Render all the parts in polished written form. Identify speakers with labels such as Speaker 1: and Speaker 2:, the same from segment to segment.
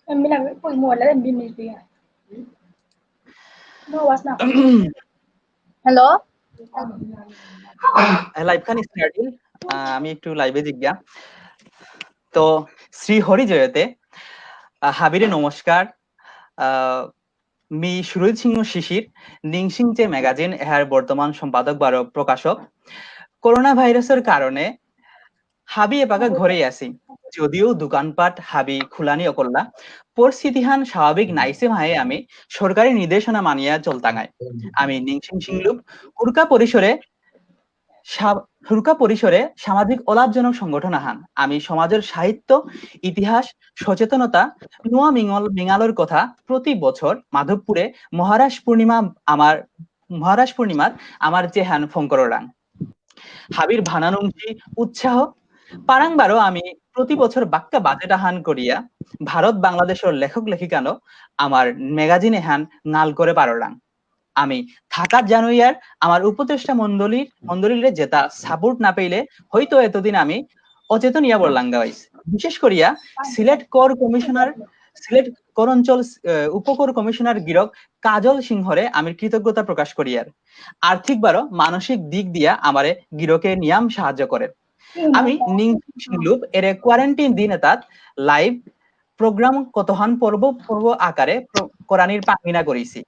Speaker 1: Mira, pues mola de business dia. No was na. Hello?
Speaker 2: Live Khan starting আমি একটু লাইভে জিজ্ঞা তো শ্রী হরি জয়তে হাবিরে নমস্কার মি সুরজ সিংহ শিশির নিংসিং চে ম্যাগাজিন এর বর্তমান সম্পাদক বারো প্রকাশক করোনা ভাইরাসের কারণে হাবি এপাকা ঘরে আসি যদিও দোকানপাট হাবি খুলানি অকল্লা পরিস্থিতিহান স্বাভাবিক নাইসে ভাই আমি সরকারি নির্দেশনা মানিয়া চলতাঙায় আমি নিংসিং সিংলুপ হুরকা পরিসরে সামাজিক অলাভজনক সংগঠন আহান আমি সমাজের সাহিত্য ইতিহাস সচেতনতা নোয়া মিঙালর কথা প্রতি বছর মাধবপুরে মহারাজ পূর্ণিমার আমার চেহান ফঙ্করাং হাবির ভানানুংজি উৎসাহ পারাংবারও আমি প্রতি বছর বাক্কা বাজেট আহান করিয়া ভারত বাংলাদেশের লেখক লেখিকানো আমার ম্যাগাজিন এহান নাল করে পারলাম আমি থাকার জানুয়ার আমার উপদেষ্টা মন্ডলীর যেটা সাপোর্ট না পেলে হয়তো এতদিন আমি অচেতন ইয়া বললাম গাইস বিশেষ করিয়া সিলেট কর অঞ্চল উপকর কমিশনার গিরক কাজল সিংহরে আমি কৃতজ্ঞতা প্রকাশ করিয়ার আর্থিকবারও মানসিক দিক দিয়া আমারে গিরকে নিয়াম সাহায্য করে আমি নিংলুপ এর কোয়ারেন্টাইন দিন এটাত লাইভ প্রোগ্রাম কতহান পর্ব আকারে কোরআনির পাঙ্গিনা করেছি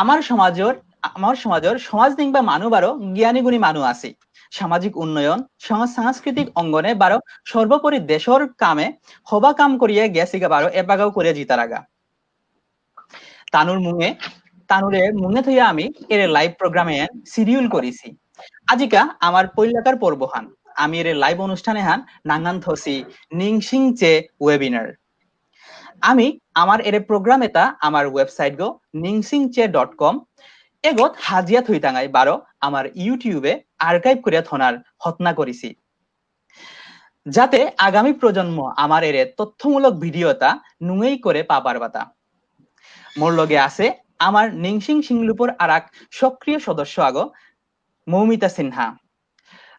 Speaker 2: আমার সমাজের সমাজ নিংবা মানু বারো জ্ঞানী গুণী মানু আছে সামাজিক উন্নয়ন সাংস্কৃতিক অঙ্গনে বারো সর্বোপরি দেশর কামে হবা কাম করিয়া গেছিগা বারো এপাগাও করে জিতার আগা তানুরে মুঙে থইয়া আমি এর লাইভ প্রোগ্রামে শিডিউল করেছি আজিকা আমার পৈলাকার পর্বহান আমি এর লাইভ অনুষ্ঠানে হান নাঙ্গান থসি নিংসিং চে ওয়েবিনার আমি আমার এর প্রোগ্রাম এটা আমার ওয়েবসাইট গো ningsingche.com এগত হাজিয়া থইতাঙাই বারো আমার ইউটিউবে আর্কাইভ করিয়া থনার হতনা করিছি যাতে আগামী প্রজন্ম আমার এর তথ্যমূলক ভিডিওটা নুঙেই করে পাবার বাতা মোর লগে আছে আমার নিংসিং সিংলুপর আরাক সক্রিয় সদস্য আগো মৌমিতা সিনহা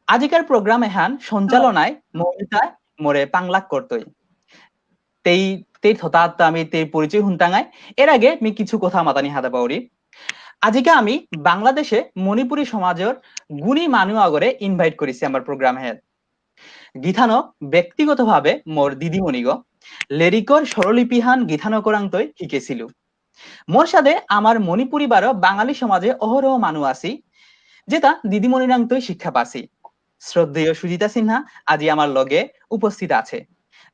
Speaker 2: আজিকার প্রোগ্রাম এহান সঞ্চালনায় মৌমিতা মোরে পাংলাক করতই তেই হঠাৎ আমি তেই পরিচয় হুনতাঙাই এর আগে আমি কিছু কথা মাতানি হাতে পাউরি আজিকে আমি বাংলাদেশে মণিপুরী সমাজের গুণী মানুষ আগরে ইনভাইট করেছি আমার প্রোগ্রাম হেড গীতানো ব্যক্তিগতভাবে মোর দিদিমণিগ লেরিকর স্বরলিপিহান গীতানো করাংতই শিখেছিল মোর সাথে আমার মণিপুরী বারো বাঙালি সমাজে অহরহ মানুষ আছি যেটা দিদিমণিরাংতই শিক্ষা পাছি শ্রদ্ধেয় সুজিতা সিনহা আজি আমার লগে উপস্থিত আছে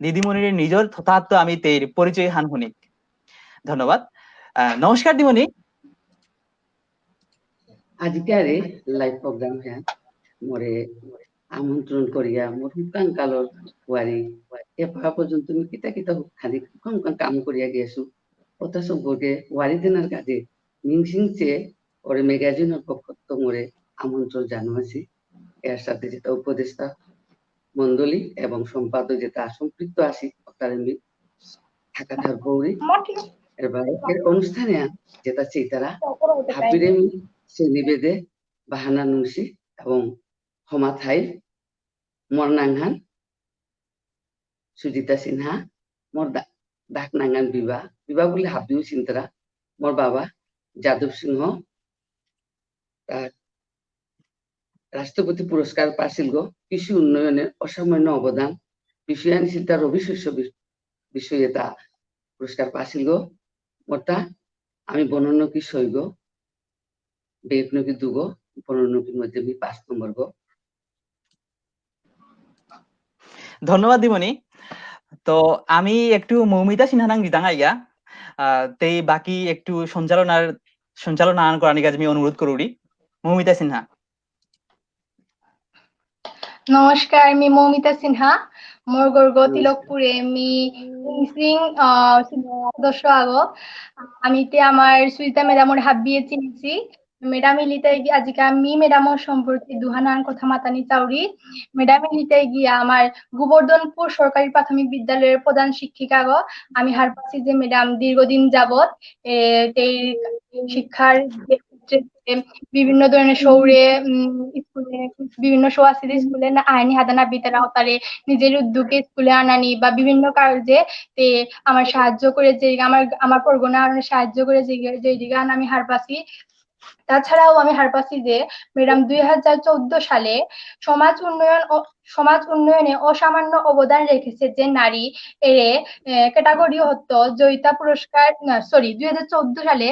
Speaker 2: দিদিমণির নিজের তথাত্ম আমি তের পরিচয় হান হুনিক ধন্যবাদ নমস্কার দিমণি
Speaker 3: আজিকারে লাইভ প্রোগ্রাম হ্যাঁ মোরে আমন্ত্রণ করিয়া মোর হুকাং কালর ওয়ারি এপা পর্যন্ত আমি কিতা কিতা খালি হুকাং কাম করিয়া গিয়েছো কথা সম্পর্কে ওয়ারি দিনের কাজে নিংসিংচে ওরে ম্যাগাজিনের পক্ষ তো মোরে আমন্ত্রণ জানাইছি এর সাথে যেটা উপদেষ্টা মন্ডলী এবং সম্পাদক যেটা সম্পৃক্ত আছি তার আমি থাকা থাকবৌরি এর অনুষ্ঠানে যেটা চেতারা হাবিরে সে নিবেদে বাহানা নুংসি এবং হমাথাই মরনাংহান সুজিতা সিনহা মোর ডাক নাঙ্গান বিবাহ বলে হাবিও চিন্তারা মোর বাবা যাদব সিংহ তার রাষ্ট্রপতি পুরস্কার পাইছিল গো কৃষি উন্নয়নের অসামান্য অবদান বিষয়ান চিন্তা রবি শস্য বিষয়ে তা পুরস্কার পাইছিল গো মোরটা আমি বননকি সই গো বেগনকি দুগো বননকির মধ্যে আমি 5 নম্বর গো
Speaker 2: ধন্যবাদ দিমণি তো আমি একটু মৌমিতা সিনহানাং দিতাঙাইগা তেই বাকি একটু সঞ্চালনা করানি কাজ আমি অনুরোধ করি মৌমিতা সিনহা
Speaker 1: নমস্কার আমি মৌমিতা সিনহা মোর গর্গ তিলকপুরে আমি নিংসিং সদস্য আগো আমি তে আমার সুজিতা ম্যাডামর হাবিয়ে চিনছি ম্যাডাম ইলিতে আজিকা আমি ম্যাডামর সম্পর্কে দুহানার কথা মাতানি চাউরি ম্যাডাম ইলিতে গিয়া আমার গোবর্ধনপুর সরকারি প্রাথমিক বিদ্যালয়ের প্রধান শিক্ষিকা গো আমি হার পাচ্ছি যে ম্যাডাম দীর্ঘদিন যাবত এই শিক্ষার বিভিন্ন ধরনের শৌরে স্কুলে বিভিন্ন শো আছে যে স্কুলে না আইনি হাদানা বিতারা তারে নিজের উদ্যোগে স্কুলে আনানি বা বিভিন্ন কাজে তে আমার সাহায্য করে যে আমার পরগনা আরো সাহায্য করে যে গান আমি হার পাচ্ছি। তাছাড়াও আমি হার পাচ্ছি যে ম্যাডাম 2014 সালে সমাজ উন্নয়নে অসামান্য অবদান রেখেছে যে নারী এর ক্যাটাগরি হতো জয়িতা পুরস্কার, না সরি 2014 সালে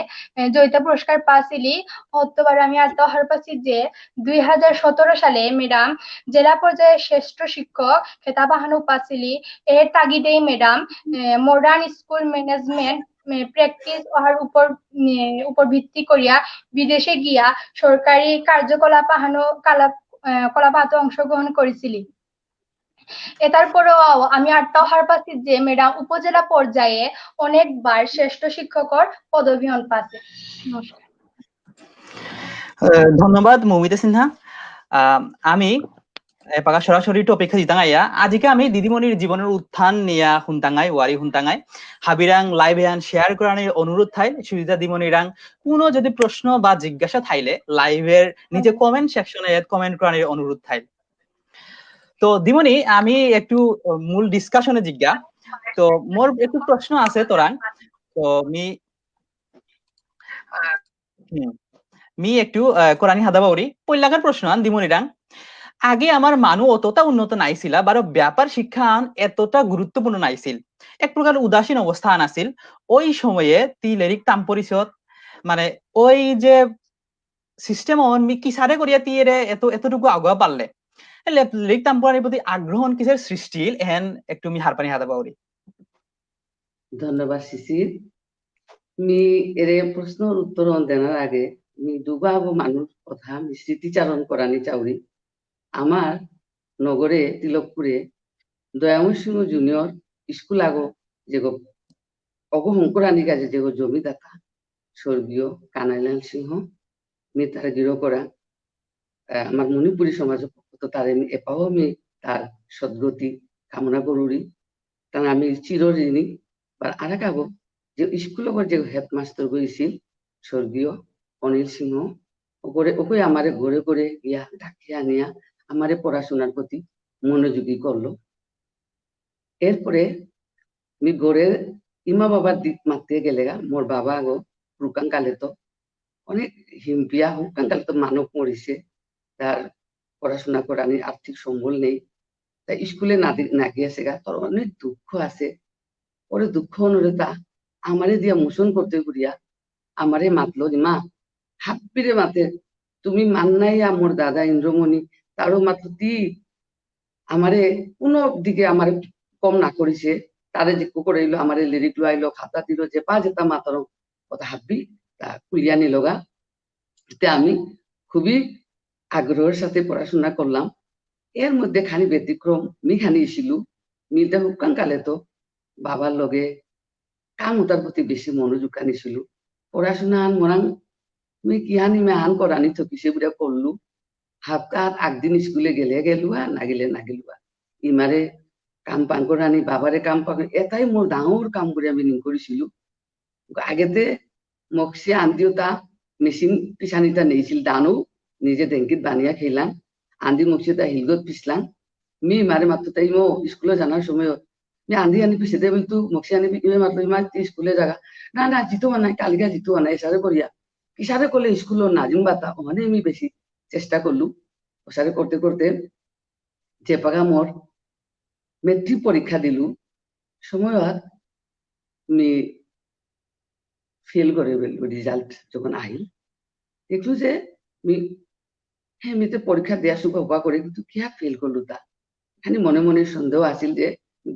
Speaker 1: জয়িতা পুরস্কার পাচ্ছিলি অতবার আমি আর হার পাচ্ছি যে 2017 সালে ম্যাডাম জেলা পর্যায়ে শ্রেষ্ঠ শিক্ষক খেতাব হানো পাচ্ছিলি। এর তাগিদেই madam modern school management practice ওহার উপর ভিত্তি করিয়া বিদেশে গিয়া সরকারি কার্যকলাপ কলাপাতে অংশগ্রহণ করেছিলি। এটার পরেও আমি আরটাও হার পাচ্ছি যে ম্যাডাম উপজেলা পর্যায়ে অনেকবার শ্রেষ্ঠ শিক্ষকর পদবী হন পাচ্ছে। নমস্কার।
Speaker 2: ধন্যবাদ মৌমিতা সিনহা। আমি এপাকা সরাসরি টপিক জিতাঙাইয়া আজকে আমি দিদিমণির জীবনের উত্থান নিয়া হুনতাঙাই ওয়ারি হুনতাঙাই হাবিরাং লাইভ হ্যান শেয়ার করানোর অনুরোধ থাই সুবিধা দিদিমণিরাং কোনো যদি প্রশ্ন বা জিজ্ঞাসা থাইলে লাইভের নিচে কমেন্ট সেকশনে কমেন্ট করানোর অনুরোধ থাই। তো দিমণি আমি একটু মূল ডিসকাশনে জিজ্ঞা। তো মোর একটু প্রশ্ন আছে তোরাং। তো মি একটু কোরআনি হাদাবাউরি পৈলাগার প্রশ্ন আন দিমণিরাং। আগে আমার মানু অতটা উন্নত নাইছিল বারো ব্যাপার শিক্ষা এতটা গুরুত্বপূর্ণ নাইছিল, এক প্রকার উদাসীন অবস্থান আছিল। ওই সময়ে তি লেরিক তাম পরিষদ মানে ওই যে সিস্টেম কি সারে করিয়া তি এতটুকু আগুয়া পারলে লেরিক তাম পড়ার প্রতি আগ্রহ কিসের সৃষ্টি এহেন একটু মি হারপানি হাদা পাওরি।
Speaker 3: ধন্যবাদ শিশির। মি এর প্রশ্নের উত্তর দেওয়ার আগে মি দুবাব মানুষ কথা মি স্মৃতিচারণ করানি চাউরি। আমার নগরে তিলকপুরে দয়াময় সিংহ জুনিয়র স্কুল আগো যে অগহংকরানি কাজে যে জমিদাতা স্বর্গীয় কানাইলাল সিংহ মি তার গৃহ করা আমার মণিপুরী সমাজ তো তার এপাও আমি তার সদ্গতি কামনা করুরি। কারণ আমি চিরঋণী। আর এক আগো যে স্কুল যে হেডমাস্টার গইছিল স্বর্গীয় অনিল সিংহ ওকে আমারে ঘরে ঘরে গিয়া ডাকিয়া আনিয়া আমারে পড়াশোনার প্রতি মনোযোগী করলো। এরপরে আমি গড়ের ইমা বাবার দিক মারতে গেলে মোর বাবা গো হুকাং কালে তো অনেক হিমপিয়া হুকাং কালে তো মানব মরিছে, তার পড়াশোনা করার আর্থিক সম্বল নেই, তাই স্কুলে না গিয়েছে গা তোর অনেক দুঃখ আছে। পরে দুঃখ অনুরেতা আমারে দিয়া মোশন করতে ঘুরিয়া আমারে মাতলো মা হাপ্পিরে মাতে তুমি মান্নাই আমার দাদা ইন্দ্রমণি তারও মাত্র তি আমারে কোনো দিকে আমারে কম না করিছে। তারে যে করে এলো আমারে লিরিক লাইলো খাতা দিল যে পা যেতা মাতার কথা হাব্বি তা কুলিয়া নিলগা। আমি খুবই আগ্রহের সাথে পড়াশোনা করলাম। এর মধ্যে খানি ব্যতিক্রম মি খানি ছিল মিটা হুকাং কালে তো বাবার লগে কাম ওটার প্রতি বেশি মনোযোগ আনিছিল। পড়াশোনা আন মরাং তুমি কি হানি মে আন করানি থকি সেগুলা করলু। হাফকাত আগদিন স্কুলে গেলে গেলুয়া না গেলে না গেলুয়া ইমারে কাম পান করানি বাবারে কাম পান এটাই মোর ডাঙর কাম করে আমি করেছিল। আগেতে মক্সি আন্দিও তা মেশিন পিছানিটা নেইছিল দানো নিজে ডেঙ্কিত বানিয়া খেলাম আন্দি মক্সি তা হিলগত পিছলাম মি মারে মাত্র তাই মো স্কুলে জানার সময় আন্দি আনি পিছিয়ে দেবে কিন্তু মক্সি আনি মাত্র ইমা স্কুলে জায়গা না না জিতো বানাই কালিকা জিতো বানাই এসারে করিয়া ইসারে করলে স্কুল নাজিম বাতা ওখানে আমি বেশি চেষ্টা করলু। ওসারে করতে করতে যে পাগা মোর মেট্রিক পরীক্ষা দিলু সময় আমি ফেল করে রেজাল্ট যখন আহিল দেখলু যে হ্যাঁ মেতে পরীক্ষা দেওয়া শুভ হবা করে কিন্তু কিয়া ফেল করলু তা খানি মনে মনে সন্দেহ আছিল যে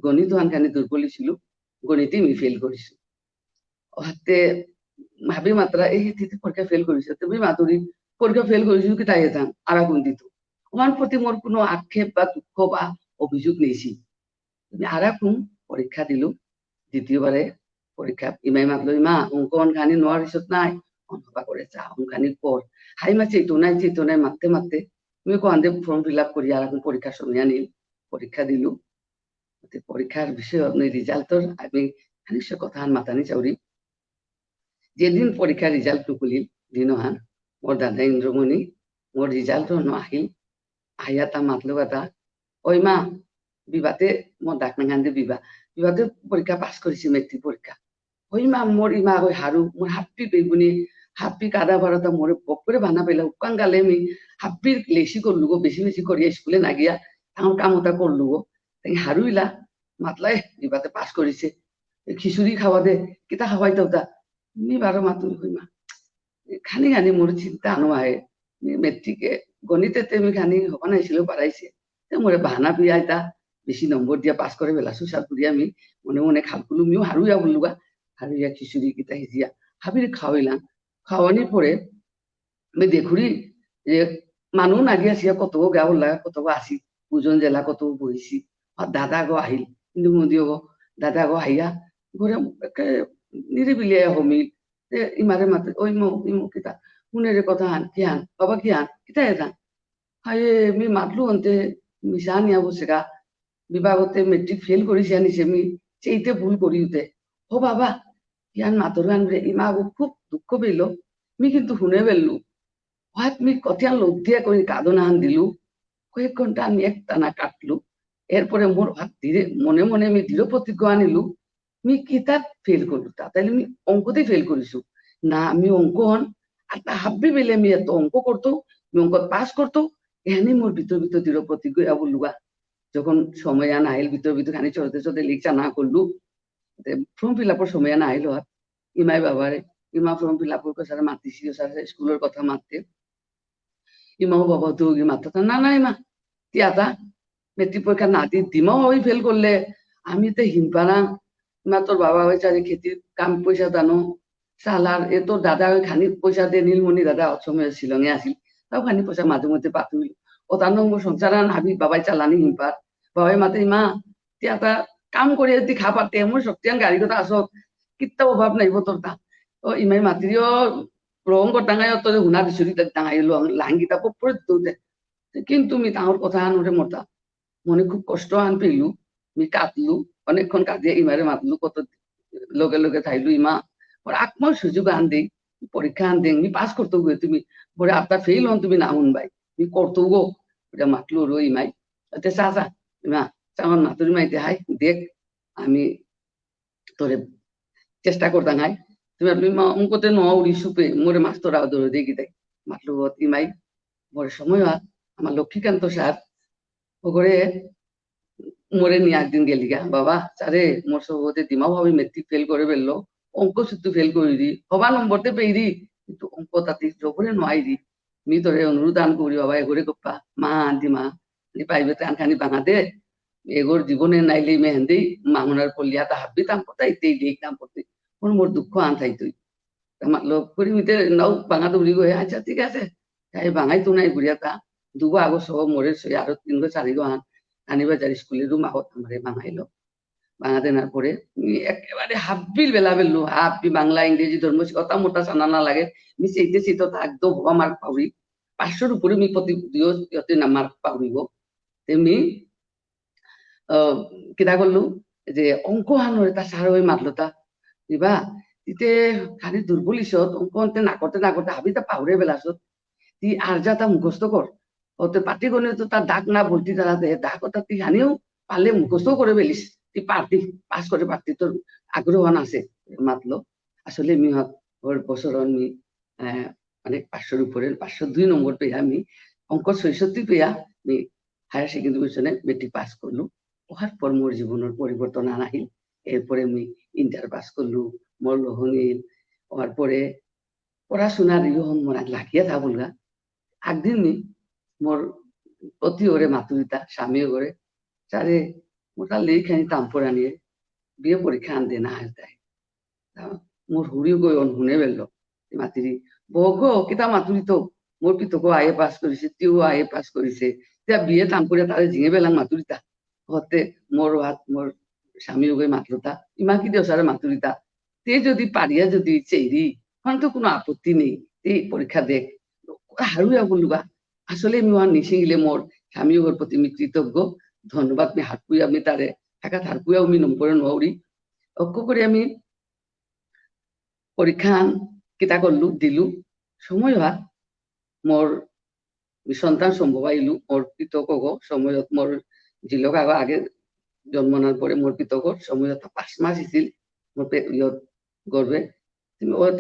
Speaker 3: গণিত খানি দুর্বলী ছিল গণিতে আমি ফেল করেছি। হাতে ভাবি মাত্রা এই পরীক্ষা ফেল করেছে তুমি মাতুরি পরীক্ষা ফেল করেছিল কি তাই যান আর আগুন দিত ওর প্রতি মোর কোনো আক্ষেপ বা দুঃখ বা অভিযোগ নেইছি। তুমি আর এখন পরীক্ষা দিলু দ্বিতীয়বারে পরীক্ষা ইমাই মাতলো ইমা অঙ্কন খানি নোয়ার হিসত নাই অনবা করে চা অঙ্কানি পর হাই মা চেতো নাই মারতে মারতে তুমি কোয়ান্দে ফর্ম ফিল আপ করি আর এখন পরীক্ষার সময় আনিল পরীক্ষা দিলু। পরীক্ষার বিষয় রেজাল্টর আমি খানিক কথা মাতানি চাউরি। যেদিন পরীক্ষার রেজাল্ট খুলিল দিনহান মোর দাদা ইন্দ্রমণি মোর রেজাল্ট আহিল আইয়া তা মাতলো কথা ওই মা বিবাতে মোর ডাক নাগান দে বিবাতে পরীক্ষা পাস করেছি মেট্রিক পরীক্ষা ওই মা মোর ইমা ওই হারু মোর হাপ্পি বেগুনি হাপ্পি কাদা ভারতা মোরে বকরে বানা পেলা উকান গালে আমি হাপ্পির লেসি করলু গো বেশি বেশি করিয়া স্কুলে না গিয়া আমার কামতা করলু গো তাই হারুইলা মাতলাই বিবাতে পাস করেছে খিচুড়ি খাওয়া দে কিতা খাওয়াই তা নি বারো মাতুল হই মা খানি খানি মোর চিন্তা আনো আহে মেট্রিকে গণিতেতে আমি খানি হবা নাইছিল পারাইছে মোরে বাহানা পিয়াইতা বেশি নম্বর দিয়া পাস করে বেলা সুসার করি আমি মনে মনে খালকুলু মিও হারুইয়া বললুগা হারুইয়া খিচুড়ি কিতা হিজিয়া হাবির খাওয়াইলাম খাওয়ানির পরে আমি দেখুরি যে মানুহ নাগি আসিয়া কত গাঁৱৰ লাগা কত আসি ওজন জেলা কত বহিছি দাদা গো আহিল কিন্তু মোদিও গো দাদা গো আহিয়া ঘরে নিরিবিলিয়াই হমিল ইমারে মাতে ওই ইমো কিতা শুনেরে কথা হান কি হান বাবা কি হান কিতা এটা হায়ে মি মাতলু অন্তে মিশা নিয়া বসেগা বিভাগতে মেট্রিক ফেল করিছে আনিছে মি সেইতে ভুল করি উঠে ও বাবা ইয়ান মাতর আনবে ইমা খুব দুঃখ পেল মি কিন্তু শুনে পেললু হয়ত মি কতিয়ান লদ্ধিয়া করে কাঁদনা হান দিলু কয়েক ঘন্টা আমি এক টানা কাটলু এরপরে মোর হাত ধীরে মনে মনে আমি দৃঢ় প্রতিজ্ঞা আনিলু মি কিতাব ফেল করলু তা তাইলে আমি অঙ্কতেই ফেল করিছু না আমি অঙ্ক হন আর তা হাব্বি বেলে আমি এত অঙ্ক করতো আমি অঙ্ক পাস করতো এখানে মোর ভিতর ভিতর দৃঢ় প্রতিজ্ঞা বললুগা যখন সময় আনা আহিল ভিতর ভিতর খানি চলতে চলতে লিখছা না করলু ফর্ম ফিল আপর সময় আনা আহিল ইমাই বাবারে ইমা ফর্ম ফিল আপর সারা মাতিছি সারা স্কুলের কথা মারতে ইমাও বাবা তো মাথা না না ইমা তিয়াতা মেট্রিক পরীক্ষা না দি দিমাও ওই ফেল করলে আমি তো হিমপানা ইমা তোর বাবা ওই চারি খেতির কাম পয়সা দানো সালার এ তোর দাদা ওই খানি পয়সা দিয়ে নীলমণি দাদা অসময় শিলঙে আসিল তাও খানি পয়সা মাঝে মধ্যে পাতুইল ও তার নম্বর সংসার হাবি বাবাই চালানি হিমপার বাবাই মাতে ইমা তিয়াতা কাম করে যদি খাবার তেমন শক্তি গাড়ি কথা আসক কিত্তা অভাব নাইব তোর তা ও ইমাই মাতিরিও রং ডাঙাই তোর হুনা বিচুরি ডাঙাইলো লাহাঙ্গিতা পরে দৌড়ে কিন্তু মি তাঁর কথা আনরে মতা মনে খুব কষ্ট আন পেলু মি কাঁদলু অনেকক্ষণ কাঁদিয়ে ইমারে মাতলু কত লগে লগে থাইলু ইমা পরে আকমার সুযোগ আন দেই পরীক্ষা আন দেই মি পাস করতে গো তুমি পরে আপনার ফেল হন তুমি না শুনবাই মি করতো গো এটা মাতলু রো ইমাই চা চা ইমা চামান মাতুরি মাইতে হাই দেখ আমি তোরে চেষ্টা করতাম হাই তুমি অঙ্কতে ন উড়ি সুপে মোরে মাস্তরা ধরে দেখি দেয় মাতলু ইমাই বড় সময় আমার লক্ষ্মীকান্ত স্যার ওগরে মোরে নিয়ে একদিন গেলি গা বাবা স্যারে মোর সবতে দিমাও ভাবি মেট্রিক ফেল করে ফেললো অঙ্ক শুদ্ধ ফেল করে দি হবা নম্বরতে পেয়েরি কিন্তু অঙ্ক তাতে জবরে নোয়াইরি মি তোরে অনুরোধ আন করি বাবা এগরে গপ্পা মা দিমা পাইবে তো আনখানি বাঙা দে এগোর জীবনে নাইলে মেহেন্দি মামুনার পল্লিয়া তা হাবি তাম পতাই তেই দেখ নাম পড়তে মোর দুঃখ আন থাই তুই আমার লোক করি মিতে নাও বাঙা দৌড়ি গো আচ্ছা ঠিক আছে তাই বাঙাই তো নাই বুড়িয়া তা দুগো আগো সহ মোরে সই আরো 3 গো 4 গো আন আনিবাজার স্কুলের রুম আগত আমারে বাঙাইলো বাঙা দেনার পরে একেবারে হাব্বিল বেলা বেললু হাব্বি বাংলা ইংরেজি ধর্ম কথা মোটা জানা না লাগে মি সেইতে চিত একদম হবা মার্ক পাউরি 500 উপরে মি প্রতি দিয়তে না মার্ক পাউরিব তেমনি কিতা করলু যে অঙ্ক হানরে তা সার হয়ে মাতলো তা দিবা তিতে খালি দুর্বলিছত অঙ্ক অন্তে না করতে হাবি তা পাউরে বেলাছত তি আর যা তা মুখস্থ কর ওতে পাটি গনে তো তার ডাক না বলতি তারা ডাক ওটা তুই হানিও পারলে মুখস্থ করে বেলিস তুই পারতি পাস করে পারতি তোর আগ্রহ আছে মাতলো আসলে মি ওর বছর আমি অনেক 500 উপরে 502 নম্বর পেয়ে আমি অঙ্ক 66 পেয়া আমি হায়ার সেকেন্ডারি মিশনে মেট্রিক পাস করলু ওহার পর মোর জীবনের পরিবর্তন আনাহিল এরপরে আমি ইন্টার পাস করলু মোর লহনিল হওয়ার পরে পড়াশোনার ইহন মোর লাগিয়া থা বলগা একদিন মোর অতি ওরে মাতুরিতা স্বামী করে চারে মোটা লেখানি তাম্পর আনিয়ে বিয়ে পরীক্ষা আন দেনা হাস দেয় মোর হুড়িও গই শুনে বেললো মাতিরি বগ কিতা মাতুরি তো মোর পিতকো আয়ে পাস করেছে তিও আয়ে পাস করেছে তা বিয়ে তাম্পরে তারে ঝিঙে বেলাম মাতুরিতা হতে মোর হাত মোর স্বামী গই মাতলতা ইমা কি দেও সারে মাতুরিতা তে যদি পারিয়া যদি চেরি হন তো কোনো আপত্তি নেই এই পরীক্ষা দেখ হারুয়া বললুগা আসলে আমি ওর নিশিলে মোর স্বামী ওর প্রতি আমি কৃতজ্ঞ ধন্যবাদ আমি হাটপুই আমি তারে থাকা হারপুয়াও আমি নম্বরে নৌরি অক্ষ করে আমি পরীক্ষা কিতা করলু দিলু সময় মোর সন্তান সম্ভৱ আহিলো মোৰ পিতকক সময়ত মোৰ জিলক আগে জন্ম নাৰ পরে মোৰ পিতকৰ সময়ত 5 মাস আছিল মোৰ ইয়ত গৰ্বে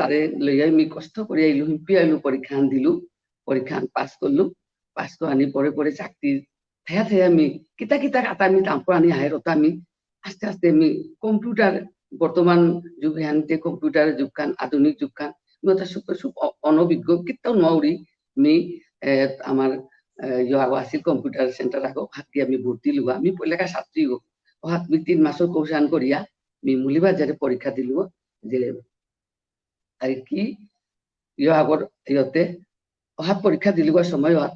Speaker 3: তাৰে লৈ আমি কষ্ট কৰি আহিলো শিপি আহিলো পৰীক্ষা দিলো পৰীক্ষা পাছ করলো পাছ আনি পরে চাকরি ঠায়া ঠায়া আমি কিতা কিতা কাটা আমি তাম্পর আনি হায়রত আমি আস্তে আস্তে আমি কম্পিউটার বর্তমান যুগ হানতে কম্পিউটার যুগখান আধুনিক যুগখান ওটা খুব অনভিজ্ঞ কিতাও নোৱাৰি আমি আমার আগো আছিল কম্পিউটার সেন্টার আগো হাতি আমি ভর্তি লোৱা আমি পইলাকা ছাত্রী গো হাত আমি 3 মাসৰ কোর্স করিয়া আমি মুলিবাজারে পরীক্ষা দিলো যে আর কি আগর ইয়তে অহা পরীক্ষা দিলোৱা সময়ত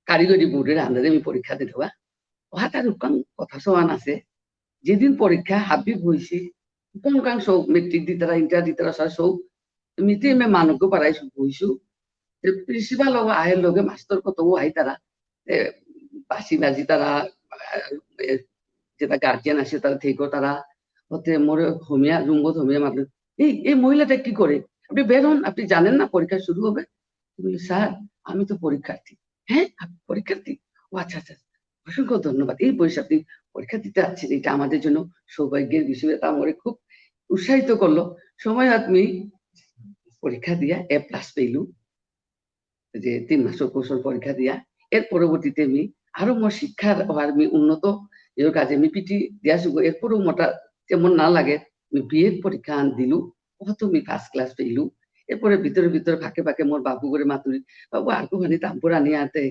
Speaker 3: কারিগরি বোর্ডের আন্দাজে আমি পরীক্ষা দিলোৱা অহা তার কথা সমান আছে যেদিন পরীক্ষা হাবিব হয়েছে কোন সব মেট্রিক দিতারা ইন্টার দিতারা সব মিতে আমি মানুষকে পারাইছো বইছো প্রিন্সিপাল আয়ের লগে মাস্টার কত আই তারা বাসি বাজি তারা যেটা গার্জিয়ান আছে তারা থেকে তারা হতে মোর হোমিয়া রুম্বত হোমিয়া মাত্র এই মহিলাটা কি করে আপনি বের হন আপনি জানেন না পরীক্ষা শুরু হবে বলি স্যার আমি তো পরীক্ষার্থী হ্যাঁ আপনি পরীক্ষার্থী ও আচ্ছা আচ্ছা অসংখ্য ধন্যবাদ এই বয়সে আপনি পরীক্ষা দিতে যাচ্ছেন এটা আমাদের জন্য সৌভাগ্যের বিষয় তা আমার খুব উৎসাহিত করলো সময় আমি পরীক্ষা দিয়া A+ পেইলু যে 3 মাসের কোর্সের পরীক্ষা দিয়া এর পরবর্তীতে আমি আরো মোর শিক্ষার আমি উন্নত এর কাজে আমি পিটি দিয়াছো এরপরও মোটা তেমন না লাগে আমি বিএড পরীক্ষা দিলু কত আমি ফার্স্ট ক্লাস পেইলু এরপরে ভিতরে ফাঁকে মোর বাবু করে মাতুরি বাবু আর কোখানি তাম্পর আনি আনতে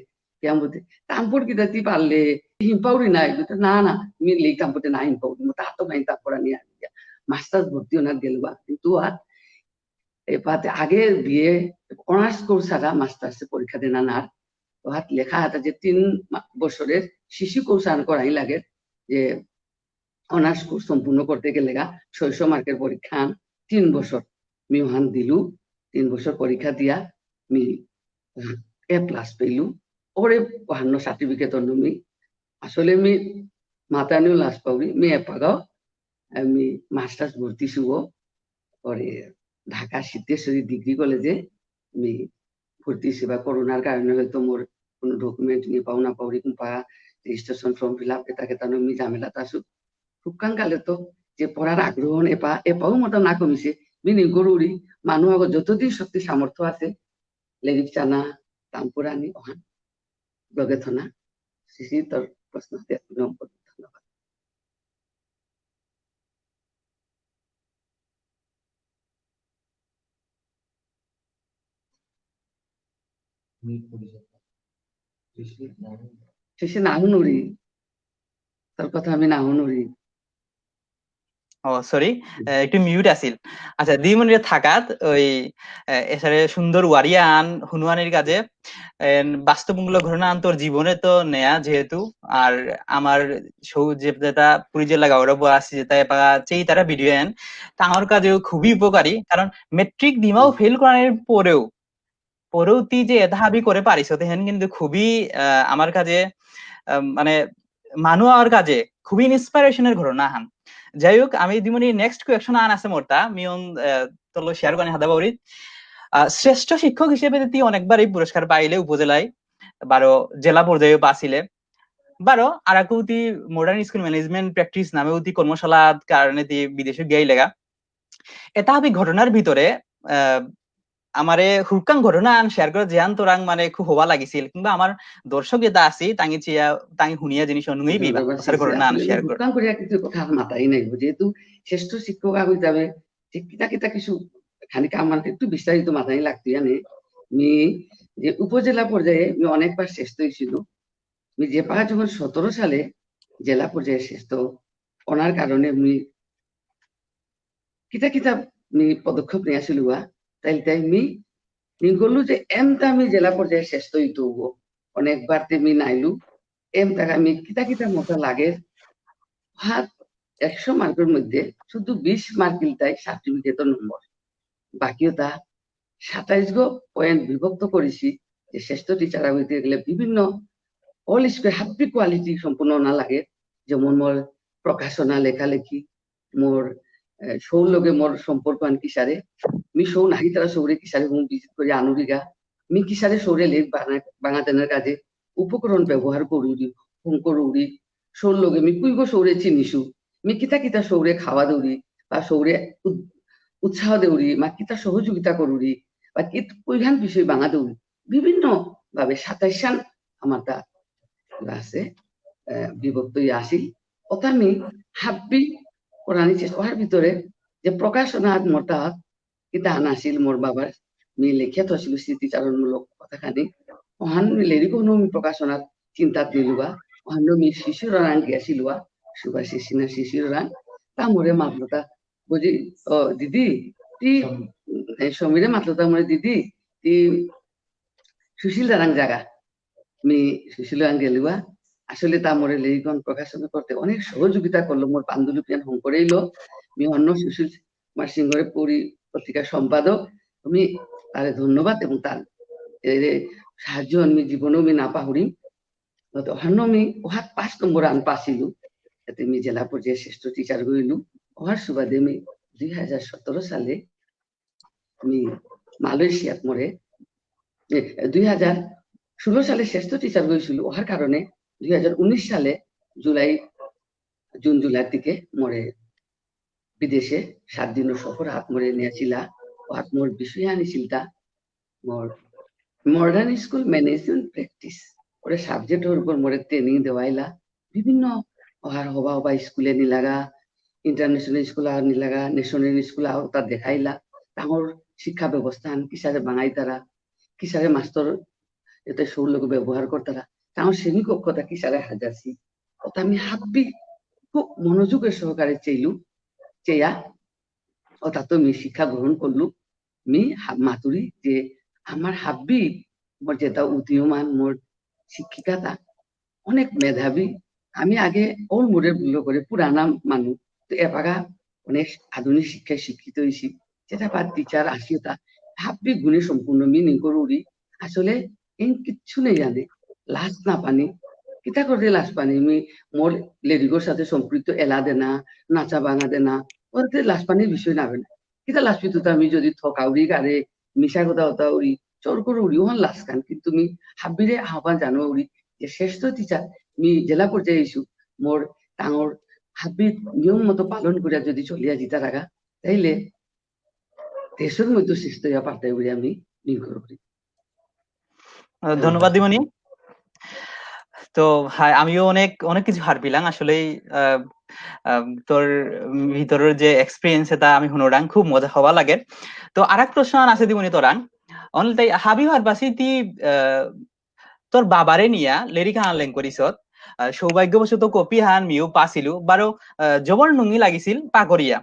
Speaker 3: কেমন তাম্পর কিতা তি পারলে হিমপাউরি নাই না না আমি লিখ তাম্পরতে না হিমপাউরি মোটা হাত ভাই তাম্পর আনি আনিয়া মাস্টার্স ভর্তি ওনার গেলবা কিন্তু আর এপাতে আগে বিয়ে অনার্স কোর্স ছাড়া মাস্টার্সে পরীক্ষা দেন না হাত লেখা হাতে যে 3 বছরের শিশু কোর্স আন করাই লাগে যে অনার্স কোর্স সম্পূর্ণ করতে গেলে 600 মার্কের পরীক্ষা 3 বছর আমি ওহান দিলু 3 বছর পরীক্ষা দিয়া আমি A+ পেইলু ওরে ওহান্ন সার্টিফিকেট আমি আসলে আমি মাতানিও লাস্ট পাউরি আমি এপাগাও আমি মাস্টার্স ভর্তি শুভ পরে ঢাকা সিদ্ধেশ্বরী ডিগ্রি কলেজে আমি ভর্তি সেবা করোনার কারণে হয়তো মোর কোনো ডকুমেন্ট নিয়ে পাও না পাউরি কোনপা রেজিস্ট্রেশন ফর্ম ফিল আপ এটাকে তানো আমি ঝামেলাত আছো খুবকান কালে তো যে পড়ার আগ্রহ এপাও মোটা না কমিছে মিনি গরুরি মানুষ আগত যতদিন শক্তি সামর্থ্য আছে লেরিক চানা তাম্পুরানি অহান লগে থনা শিশি তোর প্রশ্ন ধন্যবাদ। শেষে না হুনুরি তোর কথা আমি না হুনুরি
Speaker 2: ও সরি একটু মিউট আছিল আচ্ছা 2 মিনিট থাকাত ওই এসারে সুন্দর ওয়ারিয়ান হুনুয়ানের কাজে বাস্তবমূলক ঘটনা তোর জীবনে তো নেয়া যেহেতু আর আমার যেটা পুরী জেলা গৌরব আছে যেটা চেয়ে তারা ভিডিও এন তাঁর কাজেও খুবই উপকারী কারণ মেট্রিক দিমাও ফেল করার পরেও তুই যে এটা হাবি করে পারিস তেহেন কিন্তু খুবই আমার কাজে মানে মানুষের কাজে খুবই ইন্সপিরেশনের ঘটনা হান যাই হোক আমি দিমনি নেক্সট কোয়েকশন আন আছে মোরটা মিয়ন তোলো শেয়ার করে হাদা বাউরি শ্রেষ্ঠ শিক্ষক হিসেবে তুই অনেকবার এই পুরস্কার পাইলে উপজেলায় 12 জেলা পর্যায়ে পাছিলে বারো আর তুই মডার্ন স্কুল ম্যানেজমেন্ট প্র্যাকটিস নামে তুই কর্মশালা কারণে তুই বিদেশে গিয়ে লেগা এটা হাবি ঘটনার ভিতরে আমারে হুকাং ঘটনা শেয়ার করে জিয়ান তোরাং মানে খুব হওয়া লাগিছিল কিংবা আমার দর্শক যেটা আছে তাঙ্গি শুনিয়া জিনিস অনুই বিবা ঘটনা শেয়ার করে
Speaker 3: হুকাং করিয়া কিছু কথা মাথায় নাই যেহেতু শ্রেষ্ঠ শিক্ষক হই যাবে যে কিতা কিছু খানিক আমার একটু বিস্তারিত মাথায় লাগতো জানে আমি যে উপজেলা পর্যায়ে আমি অনেকবার শ্রেষ্ঠ হয়েছিল আমি যে পাড়া যখন 17 সালে জেলা পর্যায়ে শ্রেষ্ঠ ওনার কারণে আমি কিতা আমি পদক্ষেপ নিয়ে আসিল তাই আমি গলু যে এমটা আমি জেলা পর্যায়ে শ্রেষ্ঠ হইতে হবো অনেকবার তেমনি নাইলু এমটা আমি কিতা মতো লাগে হাত 100 মার্কের মধ্যে শুধু 20 মার্ক তাই সার্টিফিকেটের নম্বর বাকিও তা 27 পয়েন্ট বিভক্ত করেছি যে শ্রেষ্ঠ টিচার হইতে গেলে বিভিন্ন অল স্কুল হাবি কোয়ালিটি সম্পূর্ণ না লাগে যেমন মোর প্রকাশনা লেখালেখি মোর সৌর লগে মোর সম্পর্ক আন কিসারে আমি সৌ নাহি তারা সৌরে কিসারে হুম ভিজিট করি আনুরিগা আমি কিসারে সৌরে লেখ বাঙাতেনের কাজে উপকরণ ব্যবহার করুরি ফোন করুরি সৌর লগে আমি কুইগো সৌরে চিনিছু আমি কিতা কিতা সৌরে খাওয়া দৌড়ি বা সৌরে উৎসাহ দেউরি বা কিতা সহযোগিতা করুরি বা কইখান বিষয় বাঙা দৌড়ি বিভিন্ন ভাবে 27 আমার তা আছে বিভক্ত আসিল ওটা আমি হাব্বি করানি চেষ্টা ওর ভিতরে যে প্রকাশনা মোর তাহাত কিতা আনাছিল মোর বাবার মি লেখিয়া থছিল স্মৃতিচারণমূলক কথাখানি ওহান মিলেরি কোনো প্রকাশনার চিন্তা দিলুয়া ওহান মি শিশুরাং গিয়াছিলুয়া সুভাষিস না শিশুরাং তা মোরে মাতলতা বুঝি ও দিদি তি সমীরে মাতলতা মোরে দিদি তি সুশীল দারাং জায়গা আমি সুশীলাং গেলুয়া আসলে তা মোরে লেখন প্রকাশনা করতে অনেক সহযোগিতা করলো মোর পাণ্ডুলিপিয়ান হং করেইলো আমি অন্য সুশীল কুমার সিংহরে পত্রিকার সম্পাদক আমি তারে ধন্যবাদ এবং তার সাহায্য আমি জীবনেও আমি না পাহরিম অন্য আমি ওহাত 5 নম্বর আন পাইছিলো এতে আমি জেলা পর্যায়ে শ্রেষ্ঠ টিচার গইলু ওহার সুবাদে আমি 2017 সালে আমি মালয়েশিয়াত মোরে 2016 সালে শ্রেষ্ঠ টিচার গইছিল ওহার কারণে 2019 সালে জুন জুলাই দিকে মোরে বিদেশে 7 দিনের সফর হাত মোরে নিয়েছিলা হাত মোর বিষয় আনিছিলতা মোর মডার্ন স্কুল ম্যানেজমেন্ট প্র্যাকটিস ওরে সাবজেক্টের উপর মোরে ট্রেনিং দেওয়াইলা বিভিন্ন ওহার হবা হবা স্কুলে নিলাগা ইন্টারন্যাশনাল স্কুল আর নিলাগা ন্যাশনাল স্কুল আর তা দেখাইলা তাঙ্গর শিক্ষা ব্যবস্থা কিসারে বাঙাই তারা কিসারে মাস্টার এতে সৌলক ব্যবহার করতারা তাঙ্গর শ্রেণীকক্ষতা কিসারে হাজারছি ওটা আমি হাব্বি খুব মনোযোগের সহকারে চেয়া ওটা তো আমি শিক্ষা গ্রহণ করলু মি মাতুরি যে আমার হাব্বি মোর যেটা উদীয়মান মোর শিক্ষিকাটা অনেক মেধাবী আমি আগে ওর মোড়ে ভুল করে পুরানা মানুষ তো এপাগা অনেক আধুনিক শিক্ষায় শিক্ষিত হয়েছি যেটা বা টিচার আসিও তা হাব্বি গুণে সম্পূর্ণ মিনিং করুরি আসলে এই কিচ্ছু নেই জানে লাজ না পানি কিতা করে লাজ পানি আমি মোর লেডিগোর সাথে সম্পৃক্ত এলা দেনা নাচা বাঙা দেনা ওতে লাজ পানির বিষয় না না কিতা লাজ পিত আমি যদি থকাউরি গারে মিশা কথা হতা উড়ি চোর করে উড়ি ওহান লাজ খান কিন্তু আমি হাব্বিরে আহ্বান জানো উড়ি যে শ্রেষ্ঠ টিচার আমি জেলা পর্যায়ে এসু মোর টাঙর হাব্বি নিয়ম মতো পালন করিয়া যদি চলিয়া জিতা রাখা তাইলে দেশের মধ্যে শ্রেষ্ঠ হইয়া পারতাই বলে আমি নির্ভর করি
Speaker 2: ধন্যবাদ দিমনি তো হ্যাঁ আমিও অনেক অনেক কিছু হার পিলাম আসলে তোর ভিতরের যে এক্সপিরিয়েন্স এটা আমি শুনোরাং খুব মজা হওয়া লাগে তো আরেক প্রশ্ন আছে দিমনি তোরাং অনলি তাই হাবি হার বাসি তি তোর বাবারে নিয়া লেরিকা আনলেন করিছত সৌভাগ্যবশত কপি হান মিও পাছিলু বারো জবর নুঙ্গি লাগিছিল পাকরিয়া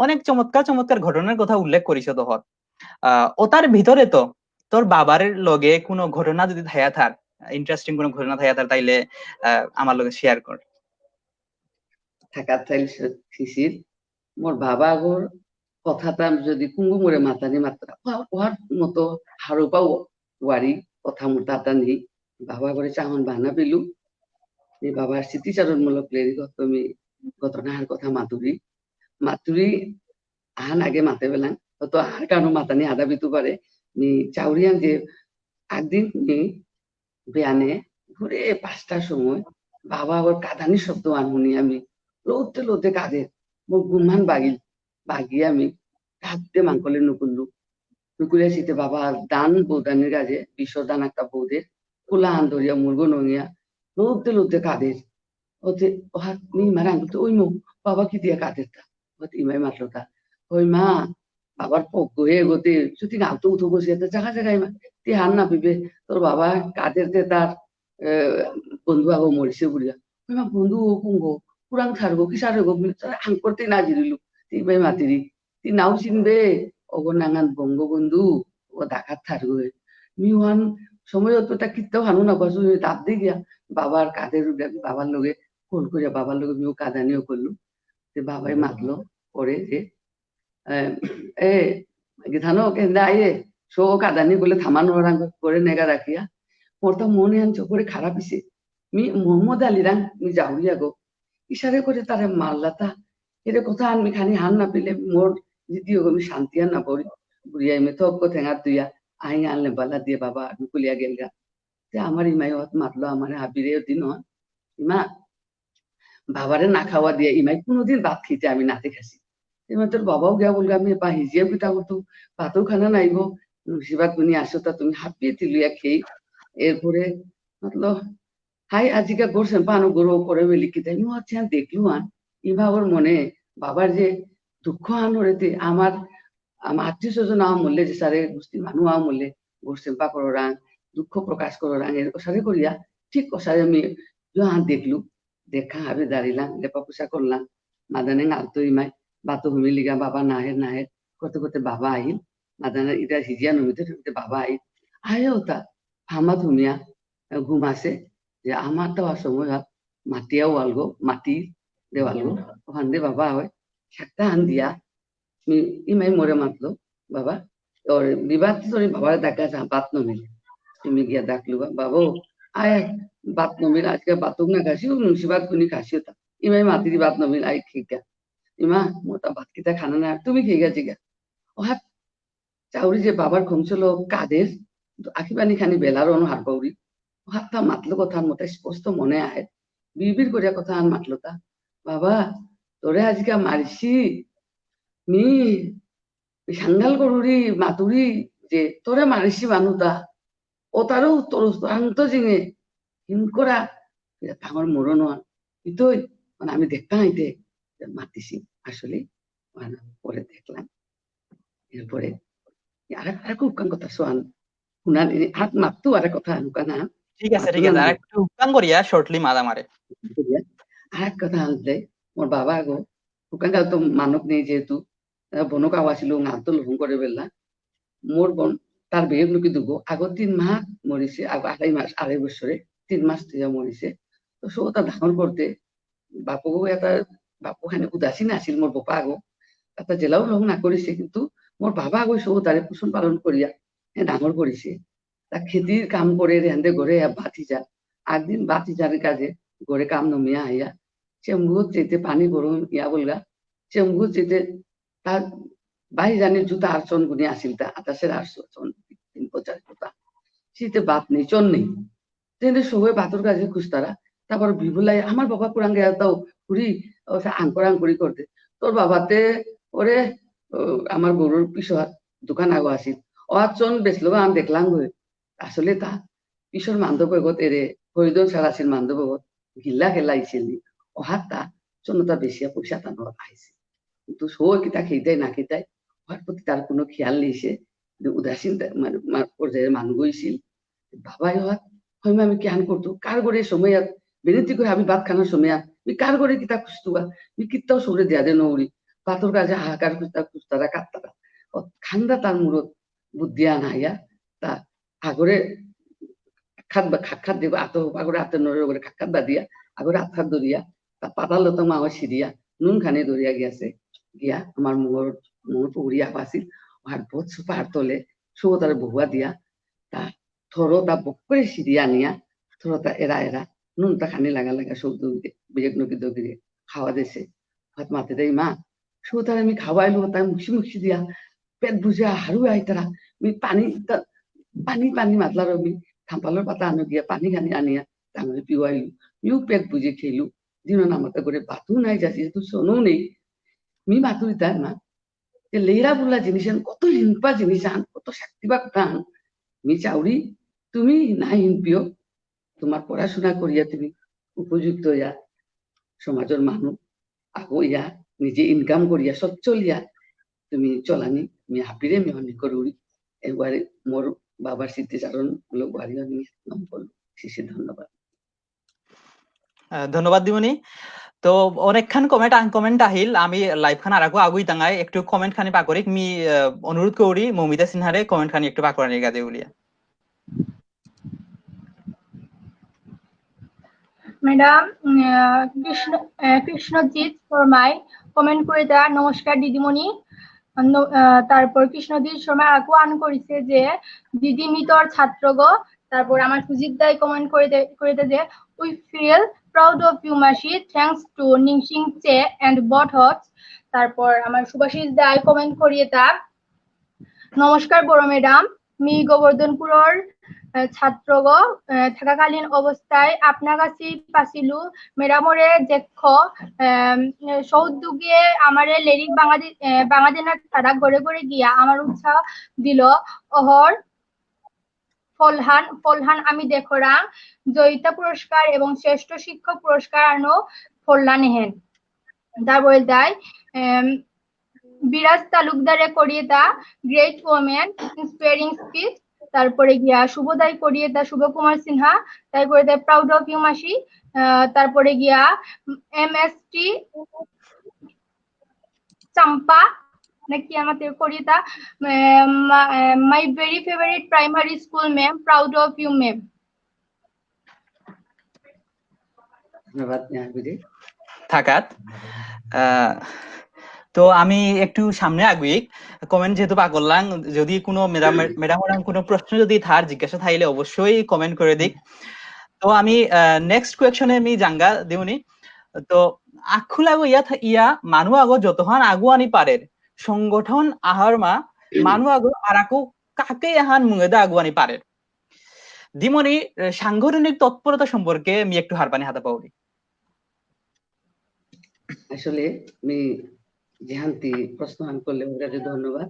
Speaker 2: অনেক চমৎকার চমৎকার ঘটনার কথা উল্লেখ করিছ তহর ওটার ভিতরে তো তোর বাবার লগে কোনো ঘটনা যদি থায়া থাক ইন্টারেস্টিং কোনো ঘটনা থায়া থাক তাইলে আমার লগে শেয়ার কর
Speaker 3: থাকার চাইল শিশির মোর বাবা গোর কথাটা যদি কুঙ্গুমরে মাতানি মাত্রা ওহার মতো হারোপাও ওয়ারি কথা মোটাটা নেই বাবা করে চাহন বানা পেলু এই বাবার স্মৃতিচারণমূলক লেরি আমি ঘটনার কথা মাতুরি আহান আগে মাতে পেলাম তো আহার কারণ মাতানি আদা বিতু পারে নি চাউরিয়ান যে একদিন নি বেয়ানে ঘুরে 5টার সময় বাবা আবার কাঁদানি শব্দ আনহুনি আমি লৌতে লৌতে কাঁদে মুখ গুমান বাগিয়ে আমি কাঁদতে মাংকলে নুকুলে শীতে বাবা দান বৌদানের কাজে বিশ্বদান একটা বৌদের খোলা আন্দরিয়া মুরগো নঙিয়া লৌতে কাঁদের ওতে ওহাত মি মারা আঙ্গুতে ওই মো বাবা কি দিয়া কাঁদের তা ওতে ইমাই মাত্র তা ওই মা বাবার পক্ষ হয়ে গোতে যদি নাও তো উঠো বসে জায়গায় মা তুই হার না পিবে তোর বাবা কাঁদের তার বন্ধু আগো মরিছে বুড়িয়া ওই মা বন্ধু ও কুঙ্গো পুরাং ছাড়বো কি সারবো হাং করতে না জিরিলু তুই ভাই মাতিরি তুই নাও চিনবে ওগো নাঙান বঙ্গবন্ধু ও ডাকাত থারগো মিওয়ান সময় অতটা কিত্তাও হানু না বাসু তাপ দিয়ে গিয়া বাবার কাঁধের বাবার লগে ফোন করিয়া বাবার লগে মিও কাঁদানিও করলু বাবাই মাতলো পরে যে এ গিধানো কেন্দা আইয়ে সো কাঁদানি বলে থামানো করে নেগা রাখিয়া মোর তো মনে আনছো করে খারাপ হইছে মি মোহাম্মদ আলী রাং মি যাউরিয়া গো ইশারে করে তারে মারলাতা এর কথা আমি খানি হান না পেলে মোর যদি আমি শান্তি আর না পড়ি বুড়িয়া এমনি থক ঠেঙা তুইয়া আই আনলে বালা দিয়ে বাবা নুকুলিয়া গেলগা তে আমার ইমাই মাতলো আমার হাবিরে দিন ইমা বাবারে না খাওয়া দিয়ে ইমাই কোনোদিন ভাত খেতে আমি নাতে খাসি এবার তোর বাবাও গিয়া বলগা আমি বা হিজিয়া পিতা করতো ভাতও খানা নাইব মুর্শিবাদ তুমি আসো তা তুমি হাঁপিয়ে তিলুয়া খেয়ে এরপরে মাতলো হাই আজিকা করছেন পানো গরু করে বেলি কি তাই আচ্ছা দেখলু আন ইমা ওর মনে বাবার যে দুঃখ আন হরেতে আমার আত্মীয় স্বজন আওয়া মূল্যে যে সারে গোষ্ঠী মানুষ আওয়া মূল্যে গোষ্ঠী পা করো রাং দুঃখ প্রকাশ করো রাং এর ওসারে করিয়া ঠিক ওসারে আমি হাত দেখলু দেখা হাবে দাঁড়িলাম লেপা পোষা করলাম মাদানে আলতো ইমাই বাতো হুমি লিগা বাবা নাহের নাহের করতে করতে বাবা আহিল মাদানে এটা হিজিয়া নমিতে ঠুকতে বাবা আহিল আয়ও তা হামা ধুমিয়া ঘুম আসে যে আমার তো সময় মাটিয়াও আলগো মাটি দেওয়ালগো ওখান দিয়ে বাবা হয় একটা আন দিয়া ইমাই মরে মাতলো বাবা ওর বিবাদ তোর বাবার দেখা যা বাত নমিলে তুমি গিয়া ডাকলু বাবু আয় বাত নমিল আজকে বাতুক না খাসি মুন্সিবাদ কুনি খাসিও তা ইমাই মাতিরি বাত নমিল আই খেগা ইমা মোটা ভাত কিতা খানা না তুমি খেগা জিগা ও হাত চাউরি যে বাবার খমছিল কাদের আখিবানি খানি বেলার অনু হার পাউরি ও হাতটা মাতলো কথা মতো স্পষ্ট মনে আহে বিড়বিড় করিয়া কথা আন মাতলো তা বাবা তোরে আজকে মারিছি মি সাঙ্গাল করুরি মাতুরি যে তোরে মারিছি মানুতা ও তারও তোর আন্ত জিঙে হিম করা আমার মরণ ইতই মানে আমি দেখতাম আইতে মাতিছি আসলে পরে দেখলাম এরপরে আর খুব কথা শোয়ান শুনান হাত মাপতো আর কথা নুকা না
Speaker 2: ঠিক আছে আর একটু উত্তান করিয়া শর্টলি মাদা মারে
Speaker 3: আর এক কথা আনলে মোর বাবা আগো হুকান গাল তো মানব নেই যেহেতু বনক আওয়াছিল গাল তো লুহুং করে বেলা মোর বোন তার বিয়ে লুকি দুব আগত 3 মাস মরিছে 2.5 বছরে 3 মাস থেকে মরিছে তো সো তা ডাঙর করতে বাপু এটা বাপু খানে উদাসীন আছিল মোর বাপা আগো এটা জেলাও লং না করিছে কিন্তু মোর বাবা আগো সো তারে পোষণ পালন করিয়া ডাঙর করিছে তা খেতির কাম করে রেন্দে ঘরে ভাতিজা একদিন ভাতিজার কাজে ঘরে কাম নমিয়া আইয়া চেম্বুত যেতে পানি গরম ইয়া বলগা চেম্বুত যেতে তার বাই জানি জুতা 8 গুনি আসিল তা 28 350 জুতা শীতে বাত নেই চন নেই তেনে সবাই বাতর কাজে খুঁজতারা তারপর বিবুলাই আমার বাবা পুরান গেয়া তাও পুরি আঙ্কর আঙ্কুরি করতে তোর বাবাতে ওরে আমার গরুর পিছর দোকান আগো আসিল চন বেচলো আমি দেখলাম গো আসলে তা পিছর মান্ধব গত এরে হরিদন সার আসিল মান্ধব গত গিল্লা খেলাইছিল তা চনতা বেশিয়া পয়সা টানো আইছে কিন্তু সো কিতা খেতে না খেতাই ওর প্রতি তার কোনো খেয়াল নিয়েছে উদাসীন পর্যায়ের মানুষ গইছিল বাবাই হয় আমি কেন করতো কার করে সময় বিনতি করে আমি ভাত খানোর সময় আমি কার করে কিতা খুঁজতুবা আমি কিতাও সরে দেয়া দে নৌরি পাথর কাজে হাহাকার খুঁজতারা কাটতারা খান্দা তার মূরত বুদ্ধি আনাইয়া তা আগরে খাত দিব আগরে হাতে নড়ে করে খাত বাদিয়া আগরে হাত ধরিয়া তা পাতাল লতা মাওয়া সিরিয়া নুন খানে ধরিয়া গিয়াছে গিয়া আমার মোর পুরিয়া পাছিল আর বহুত সুপার তলে সো তার বহুয়া দিয়া তা থরো তা বকরে সিরিয়া নিয়া থরো তা এরা নুন তা খানি লাগা সব বেগ নকি দগিরে খাওয়া দিছে হাত মাতে দেয় মা সো তার আমি খাওয়াইলো তাই মুখি দিয়া পেট বুঝে হারু আই তারা আমি পানি মাতলার আমি থাম্পালোর পাতা আনো গিয়া পানি খানি আনিয়া তাঙ্গরে পিওয়াইলু মিউ পেট বুঝে খেলু দিন নামাতে করে বাতু নাই যাচ্ছি যেহেতু শোনো নেই মি বাতুরি তাই মা যে লেরা বুলা জিনিস কত হিংপা জিনিস আন কত শক্তিবা কথা আন মি চাউরি তুমি না হিংপিও তোমার পড়াশোনা করিয়া তুমি উপযুক্ত ইয়া সমাজের মানুষ আগো ইয়া নিজে ইনকাম করিয়া সচ্ছলিয়া তুমি চলানি আমি হাপিরে আমি অনেক করি এবারে মোর বাবার স্মৃতিচারণ লোক বাড়ি নাম বললো শিশির ধন্যবাদ
Speaker 2: ধন্যবাদ দিমনি তো অনেকখান কমেন্ট আহিল আমি লাইভ খান আর আগুই তাঙ্গাই একটু কমেন্ট খানি পাকরিক মি অনুরোধ করি মৌমিতা সিনহারে কমেন্ট খানি একটু পাকরানি গাদে উলিয়া
Speaker 1: ম্যাডাম কৃষ্ণজিৎ শর্মায় কমেন্ট করে দেয়া নমস্কার দিদিমণি তারপর কৃষ্ণজিৎ শর্মা আকু আন করেছে যে দিদি মিতর ছাত্র গো তারপর আমার সুজিত দাই কমেন্ট করে দে যে we feel proud of you মাসি থ্যাঙ্কস টু নিংসিং চে এন্ড বট হটস তারপর আমার সুভাষিস দাই কমেন্ট করিয়ে তা নমস্কার বড় ম্যাডাম মি গোবর্ধনপুরর ছাত্রগ থাকাকালীন অবস্থায় আপনার কাছে পাইছিলু মেরামরে যেক্ষ সৌদ্যোগে আমারে লিরিক বাংলাদেশ তারা ঘরে ঘরে গিয়া আমার উৎসাহ দিল অহর ফলহান আমি দেখরা জয়িতা পুরস্কার এবং শ্রেষ্ঠ শিক্ষক পুরস্কার আনো ফলহান হেন তারপরে যায় বিরাজ তালুকদারে করিয়ে the great women inspiring speech, তারপরে গিয়া শুভদাই করিয়ে দা শুভকুমার সিনহা, তারপরে দেয় প্রাউড অফ ইউ মাসি, তারপরে গিয়া MST চাম্পা নাকি আমাদের করিয়ে দা my very favourite primary school ma'am, proud of you ma'am.
Speaker 3: ধন্যবাদ নেহাবিদি।
Speaker 2: থাকাত তো আমি একটু সামনে আগুই কমেন্ট যেহেতু পা করলাম, যদি কোনো ম্যাডাম কোনো প্রশ্ন যদি থার জিজ্ঞাসা থাইলে অবশ্যই কমেন্ট করে দিক। তো আমি নেক্সট কোয়েকশনে আমি জাঙ্গা দেউনি। তো আখু লাগো ইয়া মানু আগো যতহান আগুয়ানি পারের সংগঠন আহারমা মানু আগো আরাকো কাকে আহান মুঙেদা আগুয়ানি পারের দিমনি সাংগঠনিক তৎপরতা সম্পর্কে আমি একটু হারপানি হাতে পাউরি।
Speaker 3: আসলে আমি যেহান্তি প্রশ্ন করলে ওটাকে ধন্যবাদ।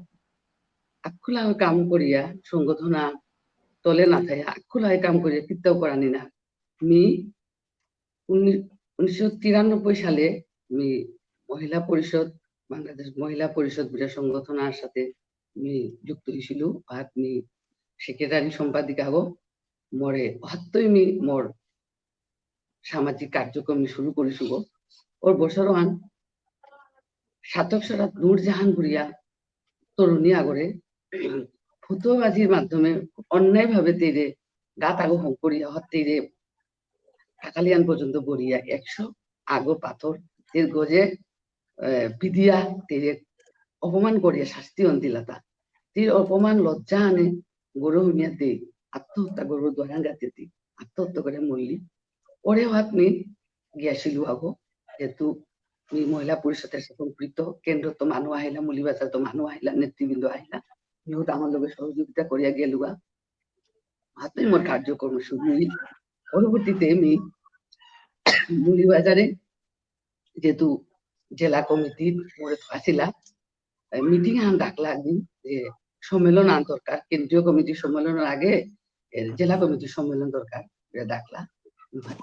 Speaker 3: আখুলা কাম করিয়া সংগঠনা তলে না থাকে, আখুলা কাম করিয়া কিত্তাও করানি না। আমি 1993 সালে আমি মহিলা পরিষদ, বাংলাদেশ মহিলা পরিষদ বিরাট সংগঠনার সাথে আমি যুক্ত হয়েছিল। আপনি সেক্রেটারি সম্পাদিকা হব মরে হত্যই মোর সামাজিক কার্যক্রম শুরু করেছিল। ওর বছরান সাতকসরা নূরজাহান বুড়িয়া তরুণী আগরে ফুতবাজির মাধ্যমে অন্যায় ভাবে তেরে গাত আগো হং করিয়া হত্তেরে টাকালিয়ান পর্যন্ত বরিয়া 100 আগো পাথর এর গজে বিদিয়া তেরে অপমান করিয়া শাস্তি অন্দিলাতা তীর অপমান লজ্জা আনে গরু হুমিয়া দে আত্মহত্যা গরু দোহান গাতে দি আত্মহত্যা করে মরলি। পরে আপনি গিয়াছিল আগো যেহেতু মহিলা পরিষদের সম্পৃক্ত কেন্দ্র তো মানুষ আহিলা, মুলিবাজার তো মানুষ আহিলা, নেতৃবৃন্দ আহিলা, বিহুত আমার লগে সহযোগিতা করিয়া গেলুয়া। হাতই মোর কার্যক্রম শুরু হইল। পরবর্তীতে আমি মুলিবাজারে যেহেতু জেলা কমিটি মোরে আসিলা মিটিং আন ডাকলা একদিন যে সম্মেলন আন দরকার, কেন্দ্রীয় কমিটির সম্মেলনের আগে জেলা কমিটির সম্মেলন দরকার ডাকলা।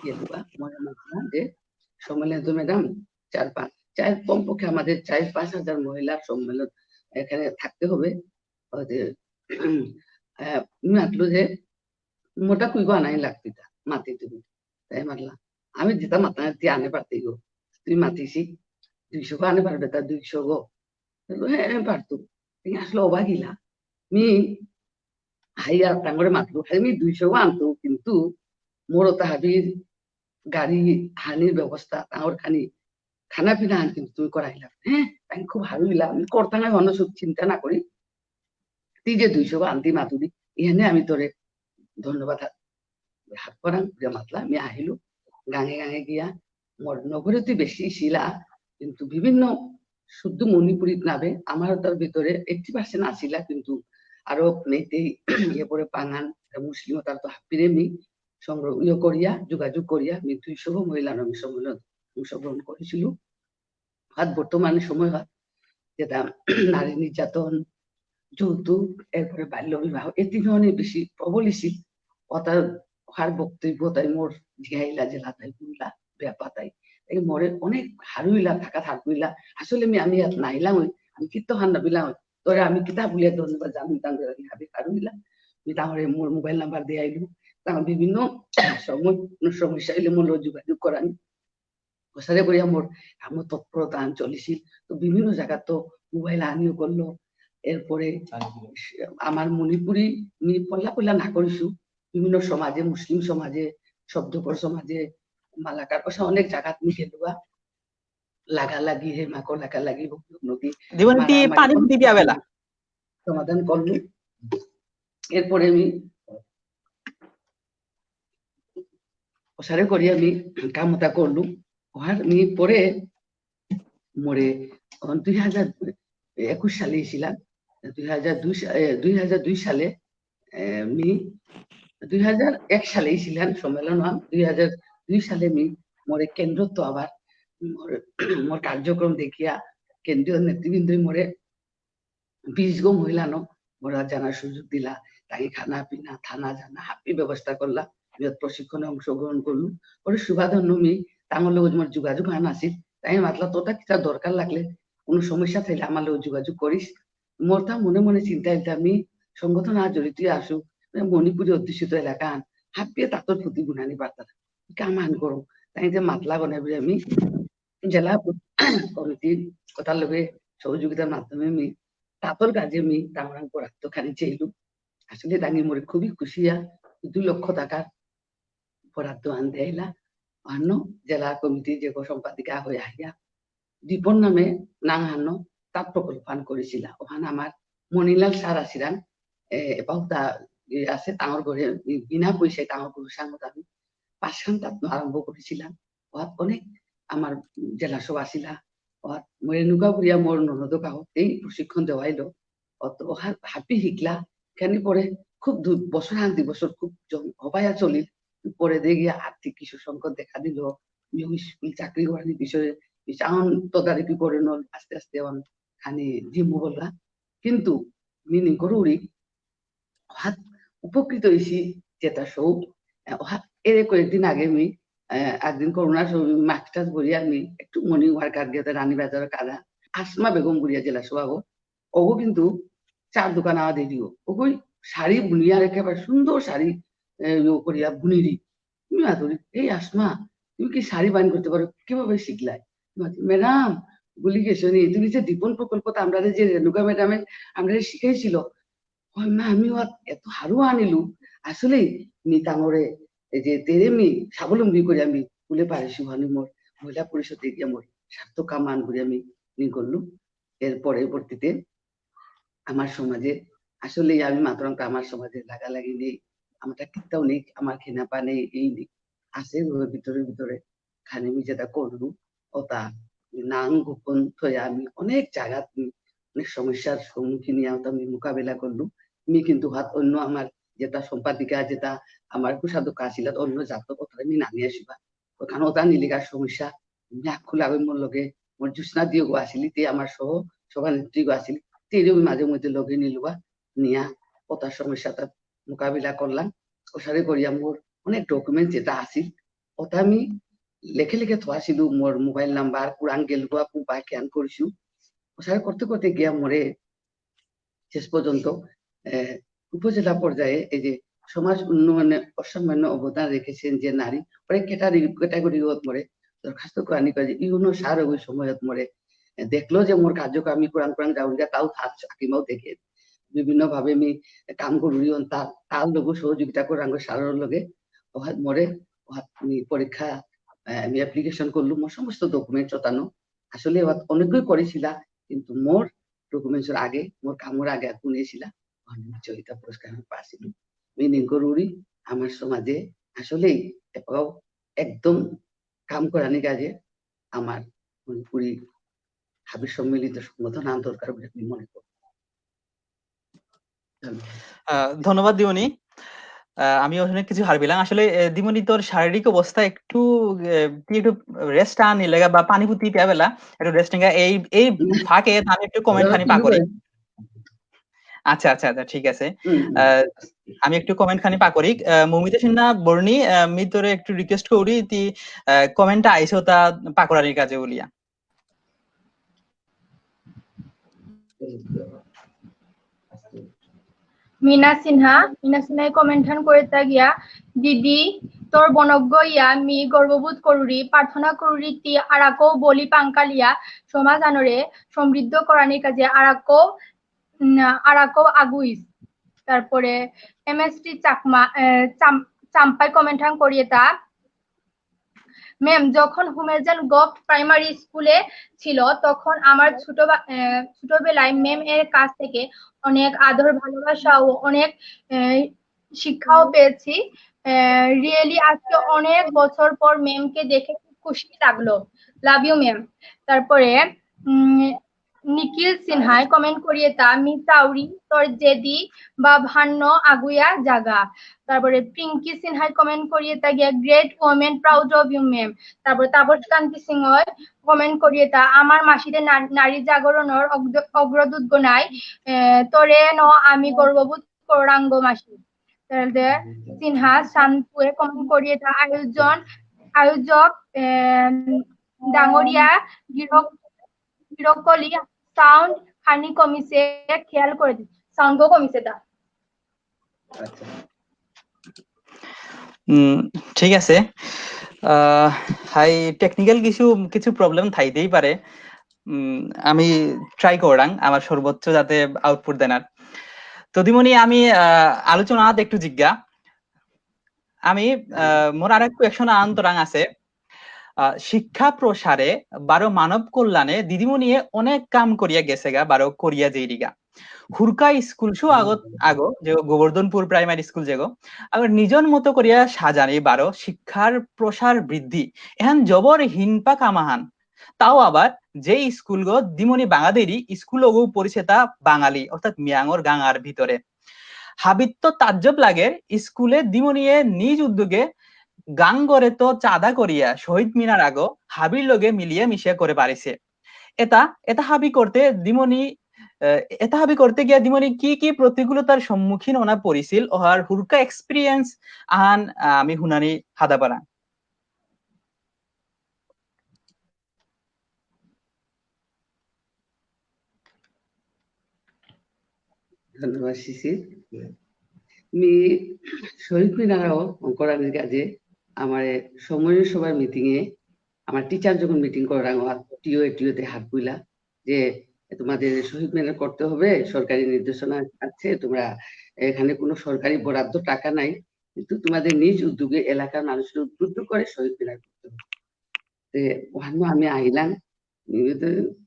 Speaker 3: গেলুয়া মনে মানলাম যে সম্মেলন তো ম্যাডাম 4-5 কমপক্ষে আমাদের 4-5 হাজার মহিলার সম্মেলন এখানে থাকতে হবে। মাতলো যে মোটা কুইগো আনাই লাগতি মাতি তুমি, তাই মারলা আমি যেটা মাতা আনে পারতে গো, তুই মাতিছি 200 গো আনে পারবে, তা 200 গো হ্যাঁ পারতো। আসলে অবাগিলা মি হাইয়া টাঙ্গরে মাতলো আমি 200 গো আনতো, কিন্তু মোর তাহাবির গাড়ি হানির ব্যবস্থা তাঁর খানি খানা পিনা আন কিন্তু তুমি করাইলা। হ্যাঁ আমি খুব ভালো হইলা, আমি করতাম অন্য সব চিন্তা না করি, তুই যে 200 আনতি মাতুদি এখানে আমি তোরে ধন্যবাদ হাত করাম মাতলা। আমি আহিলু গাঙে গাঙে গিয়া মোর নগরে তুই বেশি ছিলা, কিন্তু বিভিন্ন শুদ্ধ মণিপুরীত নাবে আমার তার ভিতরে 80% আসিলা, কিন্তু আরো নেই এরপরে পাঙান মুসলিম তার তো হাপিরে মি সংগ্রহ করিয়া যোগাযোগ করিয়া আমি 200 মহিলা আমি সম্মেলন অংশগ্রহণ করেছিল। আর বর্তমানে সময় হয় যেটা নারী নির্যাতন, যৌতুক, এরপরে বাল্য বিবাহ এই তিনজনের বেশি প্রবলিছিল। অতার হার বক্তব্য তাই মোর জিহাইলা জেলা তাই বুঝলা ব্যাপাতাই এই মোরে অনেক হারুইলা থাকা থাকুইলা। আসলে আমি নাইলাম আমি কিত্ত হার নাবিলাম তোরে আমি কিতাব বলিয়া ধন্যবাদ জানি তাঙ্গে হাবি হারুইলা। আমি তাহলে মোর মোবাইল নাম্বার দিয়ে আইলু, তার বিভিন্ন সমস্যা হইলে মোর যোগাযোগ করানি প্রসারে করিয়া মোর আমার তৎপরতা আন চলিছিল। তো বিভিন্ন জায়গা তো মোবাইল আনিও করলো। এরপরে আমার মণিপুরি পল্লা না করিছো বিভিন্ন সমাজে, মুসলিম সমাজে, শব্দকর সমাজে, মালাকার পাশে অনেক জায়গা তুমি গেলুয়া লাগা লাগি হে মাকো লাগা লাগি নদী সমাধান করলু। এরপরে আমি প্রসারে করি আমি কামতা করলু। আমি পরে মোরে 2021 সালে ছিলাম, 2002 সালে আমি 2001 সালে ছিলেন সম্মেলন 2002 সালে আমি মোরে কেন্দ্রত্ব আবার মোর কার্যক্রম দেখিয়া কেন্দ্রীয় নেতৃবৃন্দ মোরে 20 গো মহিলানো মোরা জানার সুযোগ দিলা, তাই খানা পিনা থানা জানা হাপি ব্যবস্থা করলা, প্রশিক্ষণে অংশগ্রহণ করলু। পরে সুবাধন্য মি তাঙ্গর লোক মোর যোগাযোগ হান আসিল, তাই মাতলা তোতা কিতা দরকার লাগলে কোনো সমস্যা থাকলে আমার লোক যোগাযোগ করিস। মোর তা মনে মনে চিন্তা হইতে আমি সংগঠন আর জড়িত আসু মণিপুরি অধ্যুষিত এলাকা হাপিয়ে তাঁতর প্রতি গুণানি বার্তা কামান করো, তাই যে মাতলা বনাবি আমি জেলা কমিটির কথার লগে সহযোগিতার মাধ্যমে আমি তাঁতর কাজে আমি তামরাং বরাদ্দ খানি চাইলু। আসলে দাঙ্গি মোরে খুবই খুশিয়া 2 লক্ষ টাকার বরাদ্দ আন দেয়লা। অন্য জেলা কমিটি যে সম্পাদিকা হয়ে আহিয়া দীপন নামে নাং হান্ন তাঁত প্রকল্প আন করেছিল। ওখানে আমার মনিলাল স্যার আসিরান এপাউতা আছে তাঁর ঘরে বিনা পয়সায় তাঁর গরু সাংত আমি 5 খান তাঁত আরম্ভ করেছিলাম। ওহাত অনেক আমার জেলা সভা আসিলা, ওহাত মই এনেকুৱা করিয়া মোর ননদ কাহক এই প্রশিক্ষণ দেওয়াইলো। ওহাত হাপি শিকলা কেন পরে খুব বছর আন 2 বছর খুব হবাইয়া চলিল। পরে দেখি আর্থিক কিছু সংকট দেখা দিল, স্কুল চাকরি করার বিষয়ে তদারকি করে নল আস্তে আস্তে খানি জিম্মু বললা। কিন্তু মিনি গরুরি হাত উপকৃত হয়েছি যেটা সৌ হাত এর কয়েকদিন আগে আমি একদিন করোনার সময় মাস্টার বলিয়া আমি একটু মর্নিং ওয়ার্কার গিয়ে রানী বাজারের কাদা আসমা বেগম গুড়িয়া জেলা সভাগ ওগো কিন্তু 4 দোকান আওয়া দিদিও ওগোই শাড়ি বুনিয়া একেবারে সুন্দর শাড়ি করিয়া বুনিরি। তুমি আদরি এই আসমা তুমি কি শাড়ি বাইন করতে পারো, কিভাবে শিখলাই? ম্যাডাম বলি গেছো নি তুমি যে দীপন প্রকল্পটা আমরা যে রেণুকা ম্যাডামে আমরা শিখাইছিল না আমিও এত হারুয়া আনিলু। আসলে মি তাঙরে এই যে তেরে মি স্বাবলম্বী করে আমি বলে পারিছি ভানি মোর মহিলা পরিষদে গিয়ে মোর স্বার্থ কামান করে আমি নি করলু। এর পরবর্তীতে আমার সমাজে আসলে আমি মাত্র আমার সমাজে লাগালাগি নেই, আমার কিতাও নেই, আমার খেনাপা নেই, এই নেই আছে ভিতরে ভিতরে খানি আমি যেটা করলু ওটা নাং গোপন থয়ে আমি অনেক জায়গা অনেক সমস্যার সম্মুখীন আমি মোকাবিলা করলু। আমি কিন্তু হাত অন্য আমার যেটা সম্পাদিকা যেটা আমার কুসাদক আসিল অন্য জাত কথা আমি নামিয়ে আসিবা ওখানে ওটা নিলিকার সমস্যা নাক খোলা মোর লগে মোর জ্যোৎস্না দিয়ে গো আসিলি তে আমার সহ সভানেত্রী গো আসিলি তেও মাঝে মধ্যে লগে নিলুবা নিয়া ওটার সমস্যাটা মোকাবিলা করলাম। ওসারে করিয়া মোর অনেক ডকুমেন্ট যেটা আসিল ওটা আমি লেখে লেখে থোয়াছিলু, মোর মোবাইল নাম্বার পুরান গেলুয়া পুবা ক্যান করছু। ওসারে করতে করতে গিয়া মোরে শেষ পর্যন্ত উপজেলা পর্যায়ে এই যে সমাজ উন্নয়নে অসামান্য অবদান রেখেছেন যে নারী অনেক ক্যাটাগরি মরে দরখাস্ত করানি কাজে ইউনো সার ওই সময়ত মরে দেখলো যে মোর কার্যক্রম আমি কোরআন কোরআন যাওয়া তাও থাকিমাও দেখে বিভিন্ন ভাবে আমি কাম করি তার লোক সহযোগিতা করে আঙ্গ সারের লগে মরে আমি পরীক্ষা আমি অ্যাপ্লিকেশন করলু মোর সমস্ত ডকুমেন্ট চতানো আসলে অনেকগুলো করেছিলা কিন্তু মোর ডকুমেন্টসের আগে মোর কামর আগে শুনেছিলাম বিজয়িতা পুরস্কার আমি পাইছিল। মিনিং গরুরি আমার সমাজে আসলেই একদম কাম করানি কাজে আমার মণিপুরি হাবি সম্মিলিত সংগঠন আন দরকার বলে আমি মনে করি।
Speaker 2: ধন্যবাদ দিমনি। আমি ওখানে কিছু হারবিলাম আসলে দিমনি তোর শারীরিক অবস্থা একটু একটু রেস্ট আনি লাগা বা পানি পুতি পেবেলা একটু রেস্ট নিগা এই এই ফাঁকে আমি একটু কমেন্ট খানি পা করি। আচ্ছা আচ্ছা আচ্ছা ঠিক আছে, আমি একটু কমেন্ট খানি পা করি। মৌমিতা সিনহা বর্ণি মি তোরে একটু রিকোয়েস্ট করি তি কমেন্টটা আইছো তা পা করার কাজে বলিয়া।
Speaker 1: মিনা সিনহাই কমেন্টন করে তা গিয়া দিদি তোর বনজ্ঞ ইয়া মি গর্ববোধ করুরি প্রার্থনা করুরি তি আরাকো বলি পাঙ্কালিয়া সমাজ আনরে সমৃদ্ধ করানির কাজে আরাকো আগুইস। তারপরে এমএসটি চাকমা চাম্পাই কমেন্টন করিয়ে তা ম্যাম যখন হুমেজান গভ প্রাইমারি স্কুলে ছিল তখন আমার ছোটবেলায় ম্যাম এর কাছ থেকে অনেক আদর ভালোবাসা ও অনেক শিক্ষাও পেয়েছি। রিয়েলি আজকে অনেক বছর পর ম্যামকে দেখে খুব খুশি লাগলো। Love you ma'am. তারপরে নিখিল সিনহাই কমেন্ট করিয়ে তা মি তাউরি তোর জেদি বা ভান্ন আগুয়া জাগা। তারপরে পিঙ্কি সিনহাই কমেন্ট করিয়ে তা গিয়া great women proud of you ma'am. তারপরে তাপস কান্তি সিংহ কমেন্ট করিয়ে তা আমার মাসিদের নারী জাগরণের অগ্রদূত গনাই তোরে ন আমি গর্ববোধ করাঙ্গ মাসি। তাহলে সিনহা শানপুয়ে কমেন্ট করিয়ে তা আয়োজক ডাঙরিয়া গিরকলি সাউন্ড খানি কমিছে খেয়াল করে দিন সাউন্ডও কমিছে তা।
Speaker 3: আচ্ছা
Speaker 2: ঠিক আছে। হাই টেকনিক্যাল কিছু কিছু প্রবলেম থাইতেই পারে। আমি ট্রাই করাং আমার সর্বোচ্চ যাতে আউটপুট দেনার। তো দিমনি আমি আলোচনাত একটু জিজ্ঞা আমি মোর আর এক কোয়েকশন আন্তরাং আছে। শিক্ষা প্রসারে বারো মানব কল্যাণে দিদিমণিয়ে অনেক কাম করিয়া গেছে গা বারো করিয়া যেইগা হুরকা স্কুল শু আগত আগো যে গোবর্ধনপুর প্রাইমারি স্কুল যেগো আবার নিজের মতো করিয়া সাজানি বারো শিক্ষার প্রসার বৃদ্ধি এখন জবর হিনপা কামাহান তাও আবার যে স্কুল গো দিমনি বাঙাদেরই স্কুল গো পরিছে তা বাঙালি অর্থাৎ মিয়াঙর গাঙার ভিতরে হাবিত্য তাজ্জব লাগে স্কুলে দিমনিয়ে নিজ উদ্যোগে গাং গড়ে তো চাঁদা করিয়া শহীদ মিনার আগো হাবির লগে মিলিয়ে মিশিয়া করে পারিছে। এটা এটা হাবি করতে দিমনি এটা হাবি করতে গিয়া দিমনি কি কি প্রতিকূলতার সম্মুখীন ওনা পড়িছিল ওহার হুরকা এক্সপিরিয়েন্স আহান আমি হুনানি হাদা পারা।
Speaker 3: ধন্যবাদ শিশির। মি শহীদ মিনারও অঙ্করানির কাজে আমার সময়ের সবার মিটিং এ আমার টিচার যখন মিটিং করাং টিও এটিওতে হাত বুইলা যে তোমাদের শহীদ মিনার করতে হবে, সরকারি নির্দেশনা আছে, তোমরা এখানে কোনো সরকারি বরাদ্দ টাকা নাই, কিন্তু তোমাদের নিজ উদ্যোগে এলাকার মানুষের উদ্বুদ্ধ করে শহীদ মিনার করতে হবে। ওখানে আমি আইলাম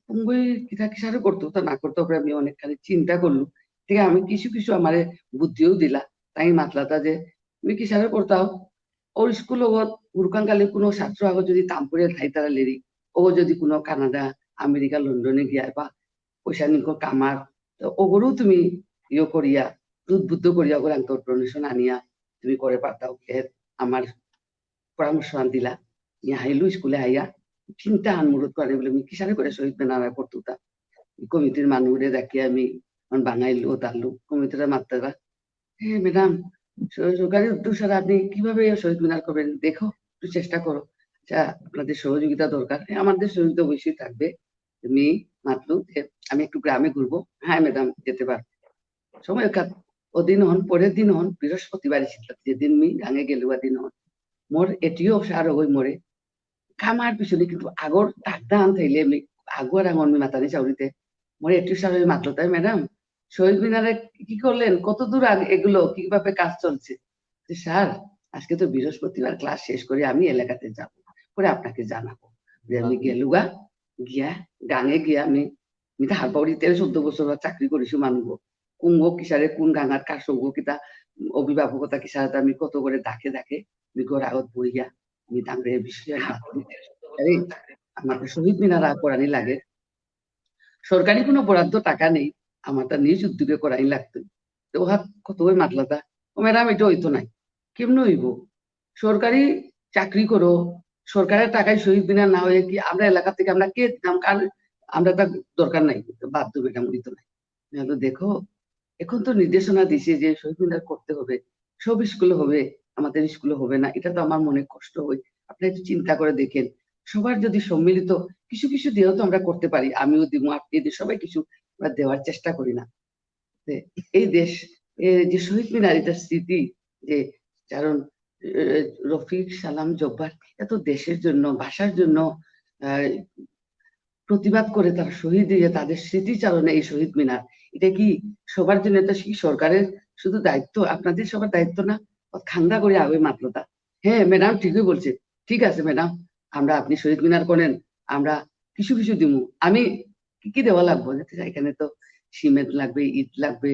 Speaker 3: পুঙ্গই কিতা কিসারে করতো তা না করতে হবে আমি অনেকখানি চিন্তা করলু। ঠিক আমি কিছু কিছু আমার বুদ্ধিও দিলা তাই মাতলাতা যে তুমি কিসারে করতাও ওর স্কুল উরকাঙ্কালে কোনো ছাত্র আগত যদি তামপুরে ঠাই তারা লেরি ও যদি কোনো কানাডা আমেরিকা লন্ডনে গিয়া বা পয়সা নিক কামার ওগরও তুমি ইয়ে করিয়া উদ্বুদ্ধ করিয়া ওগুলো আঙ্কর ডোনেশন আনিয়া তুমি করে পারতাও। আমার পরামর্শ আন দিলা ইয়া হাইলু স্কুলে আইয়া চিন্তা আনমূলত করে বলে আমি কিসারে করে শহীদ মিনার করতো তা কমিটির মানুষরে ডাকি আমি বাঙাইলু তারলু কমিটিরা মাত্রা হ্যাঁ ম্যাডাম সরকারি উদ্যোগ ছাড়া আপনি কিভাবে শহীদ মিনার করবেন, দেখো একটু চেষ্টা করো, আচ্ছা আপনাদের সহযোগিতা দরকার। আমাদের সহযোগিতা অবশ্যই থাকবে, তুমি মাতলু আমি একটু গ্রামে ঘুরবো। হ্যাঁ ম্যাডাম যেতে পার সময় ওদিন হন পরের দিন হন বৃহস্পতিবার ছিল যেদিন মি গাঙে গেলু দিন হন মোর এটিও সার হই মরে খামার পিছনে কিন্তু আগর টাকদা আন থাইলে আমি আগুয়ার আঙন মাতানি চাউরিতে মরে এটিও সার হয়ে মাতলো তাই ম্যাডাম শহীদ মিনারে কি করলেন, কত দূর কিভাবে কাজ চলছে। স্যার আজকে তো বৃহস্পতিবার ক্লাস শেষ করে আমি এলাকাতে যাব, পরে আপনাকে জানাবো। আমি গেলুগা গিয়া গাঙে গিয়া আমি তো হারপাউড়িতে 14 বছর চাকরি করেছি মানুষ কুঙ্গ কিসারে কোন গাঙার কার সঙ্গ কিতা অভিভাবকতা কিসারে আমি কত করে ডাকে ডাকে আমি ঘর আগত বইয়া আমি তাঙ্গে বিষয়ে আমার শহীদ মিনার করানি লাগে, সরকারি কোনো বরাদ্দ টাকা নেই, আমার তা নিজ উদ্যোগে করাই লাগতো। তো হাত কত ওই মাতলাতা ও ম্যাডাম এটা হইতো নাই, কেমন হইব, সরকারি চাকরি করো সরকারের টাকায় শহীদ মিনার না হয়ে কি আমরা এলাকা থেকে আমরা কে দিতাম, কার আমরা তার দরকার নাই, বাধ্য ম্যাডাম হইতো নাই। দেখো এখন তো নির্দেশনা দিছে যে শহীদ মিনার করতে হবে, সব স্কুলে হবে, আমাদের স্কুলে হবে না, এটা তো আমার মনে কষ্ট হয়। আপনি একটু চিন্তা করে দেখেন সবার যদি সম্মিলিত কিছু কিছু দিয়েও তো আমরা করতে পারি, আমিও দিব আপনি সবাই কিছু দেওয়ার চেষ্টা করি না। এই দেশ যে শহীদ মিনার এটা স্মৃতি যে কারণ রফিক সালাম জব্বার এত দেশের জন্য ভাষার জন্য প্রতিবাদ করে তারা শহীদ দিয়ে তাদের স্মৃতিচারণে এই শহীদ মিনার এটা কি সবার জন্য, এটা কি সরকারের শুধু দায়িত্ব, আপনাদের সবার দায়িত্ব না, খান্দা করে আগে মাত্রতা। হ্যাঁ ম্যাডাম ঠিকই বলছে, ঠিক আছে ম্যাডাম আমরা আপনি শহীদ মিনার করেন আমরা কিছু কিছু দিব, আমি কি কি দেওয়া লাগবো, এখানে তো সিমেন্ট লাগবে, ইট লাগবে,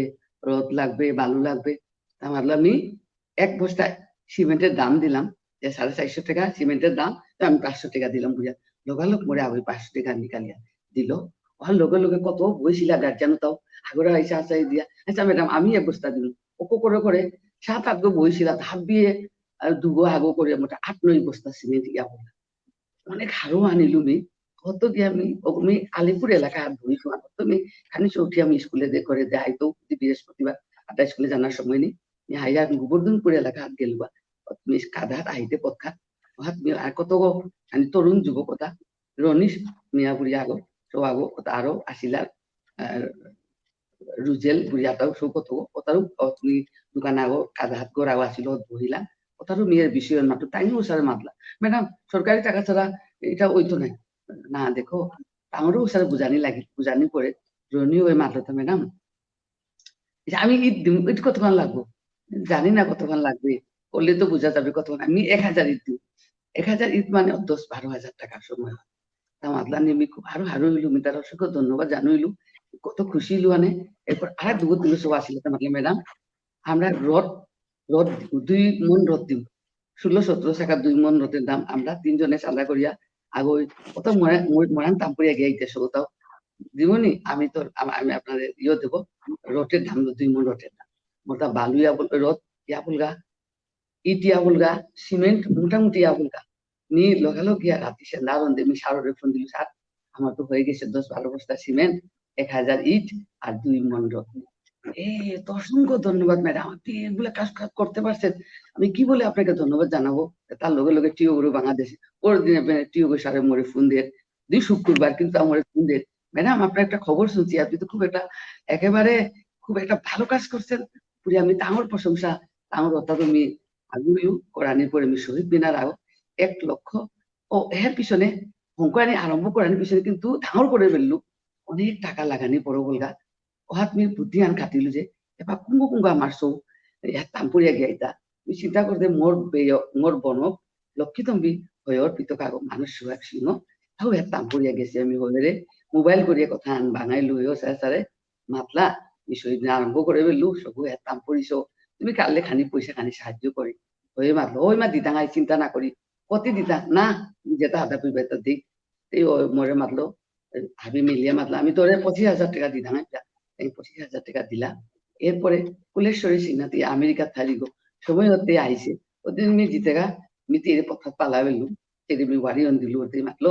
Speaker 3: রড লাগবে, বালু লাগবে, আমার আমি এক বস্তা সিমেন্টের দাম দিলাম যে 450 টাকা সিমেন্টের দাম, আমি 500 টাকা দিলাম বুঝা লগালগ মরে আবার 500 টাকা নিকালিয়া দিল, ওহার লগে লগে কত বইছিলা গার্জিয়ান তাও আগরে আইসা আসাই দিয়া আচ্ছা ম্যাডাম আমি এক বস্তা দিল ওকো করে করে 7-8 গো বইছিলা ভাবিয়ে দুগো আগো করে মোটা 8-9 বস্তা সিমেন্ট ইয়া বলা অনেক হারও আনিলু মি কত গিয়ে আমি আলিপুর এলাকা আর বই শোয়া তুমি খানি চৌঠি আমি স্কুলে করে দেয় তো বৃহস্পতিবার আটা স্কুলে জানার সময় নেই হাইয়া গোবর্ধনপুর এলাকা হাত গেলবা তুমি কাঁধা আইতে পথা হাত আর কত গো আমি তরুণ যুবক কথা রনিশ মিয়াপুরি আগো সব আগো কথা আরো আসিলা রুজেল বুড়িয়াটাও সব কত ওটারও তুমি দোকান আগো কাঁধা হাত গড়াও আসিল বহিলা ওটারও মেয়ের বিষয়ের মাত্র তাই ওসারে মাতলা ম্যাডাম সরকারি টাকা ছাড়া এটা ওইতো নাই না দেখো আমারও ওসারে বুঝানি করে রনিও ওই মাতলাটা ম্যাডাম আমি ঈদ দিব ঈদ কতক্ষণ লাগবো জানি না কতক্ষণ লাগবে করলে তো বোঝা যাবে কতক্ষণ আমি 1000 ঈদ দিব 1000 ঈদ মানে 10-12 হাজার টাকার সময় হয় তা মাতলা নেমি খুব আরো হারো হইলু আমি তার অসংখ্য ধন্যবাদ জানাইলু কত খুশি হইলু মানে এরপর আর দুগো তিন সব আসলে মাতলা ম্যাডাম আমরা রড রড 2 মন রড দিব 16-17 টাকা 2 মন রডের দাম আমরা তিনজনে চাঁদা করিয়া আগই কত মরান তাম্পুরিয়া গিয়ে আইতেছে কোথাও দিবনি আমি তো আমি আপনাদের দেব রটের দাম 2 মন রটের দাম মোটা বালু রড ইয়া বলগা ইট ইয়া বলগা সিমেন্ট মোটামুটি ইয়া বলগা নি লগালগ গিয়া রাতি সেন্দারন দেমি সাররে ফোন দিল স্যার আমার তো হয়ে গেছে 10-12 বস্তা সিমেন্ট 1000 ইট আর 2 মন রড তো অসংখ্য ধন্যবাদ ম্যাডাম আপনি এগুলা কাজ করতে পারছেন আমি কি বলে আপনাকে ধন্যবাদ জানাবো তার লগে লগে টিও গুরু বাংলাদেশে পরের দিনে টিও গো সারে মরে ফোন দিয়ে দুই শুক্রবার কিন্তু আমার ফোন দিয়ে ম্যাডাম আপনার একটা খবর শুনছি আপনি তো একেবারে খুব একটা ভালো কাজ করছেন পুরি আমি তাঙর প্রশংসা তাঙর অর্থাৎ তুমি আগুলিও করানির পরে আমি শহীদ মিনার আও 1 লক্ষ ও এর পিছনে অঙ্কানি আরম্ভ করানির পিছনে কিন্তু তাঙর করে ফেললু অনেক টাকা লাগানি বড় বলগা ওহাত মি বুদ্ধি আন কাটিলু যে এবার কুঙ্গ আমার সৌ তাম্পুরিয়া গিয়াইতা আমি চিন্তা করতে মোর বনক লক্ষ্মীতম্বী হয়র পিতক আগ মানুষ সুহাগ সিংহ তাও তাম্পুরিয়া গেছি আমি হয়ে মোবাইল করিয়া কথা আন বাঙাইলু হয়েও সারে মাতলা বিষয় আরম্ভ করে ফেললু সবু তাম্পুরিছ তুমি কালে খানি পয়সা খানি সাহায্য করি হয়ে মাতলো ওই মা দিতাঙাই চিন্তা না করি কতি দিতা না যেটা হাতা পিবে তো দিক এই মরে মাতলো ভাবি মিলিয়ে মাতলা আমি তোরে 25,000 টাকা দিতাঙাই এই 25,000 টাকা দিলা এরপরে কুলেশ্বরী সিংনাতি আমেরিকা থারিগো সময় হতে আইছে ওদিন মি জিতেগা মিতি এর পথা পালা বেলু এর মি বাড়ি অন দিলু ওতে মাতলো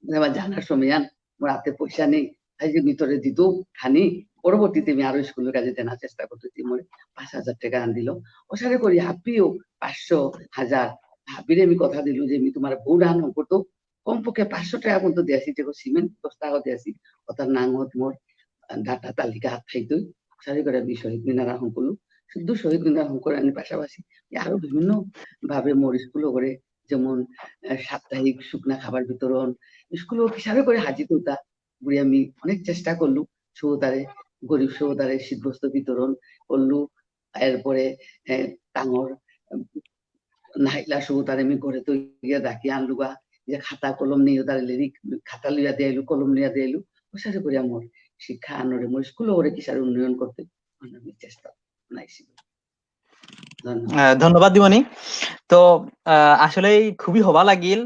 Speaker 3: আমার জানার সময় আন মোর হাতে পয়সা নেই তাই যে ভিতরে দিত খানি পরবর্তীতে আমি আরো স্কুলের কাজে দেনার চেষ্টা করতেছি মোর 5,000 টাকা আন দিল ওসারে করি হাপিও 500,000 হাপিরে আমি কথা দিলু যে আমি তোমার বউ রান করতো কমপক্ষে 500 টাকা পর্যন্ত দিয়েছি যে সিমেন্ট 10 টাকা দিয়েছি ওটার নাম মোর ডাটা তালিকা হাত খাইতই সারি করে আমি শহীদ মিনার আহ্বান করলো শুধু শহীদ মিনার আহ্বান করে আমি পাশাপাশি আরো বিভিন্ন ভাবে মোর স্কুল করে যেমন সাপ্তাহিক শুকনা খাবার বিতরণ স্কুল হিসাবে করে হাজির হতা বুড়ি আমি অনেক চেষ্টা করলু সৌদারে গরিব সৌদারে শীতবস্ত্র বিতরণ করলু এরপরে টাঙর নাহিলা সৌদারে আমি ঘরে তো গিয়ে ডাকি আনলুগা যে খাতা কলম নিয়ে তার লিরিক খাতা লইয়া দিয়াইলু কলম লইয়া দিয়াইলু ওসারে করে মোর শিক্ষা আনরে মোর স্কুল ওরে কিসার উন্নয়ন করতে আমি চেষ্টা নাইছি
Speaker 2: ধন্যবাদ দিমনি তো আসলে খুবই হবা লাগিল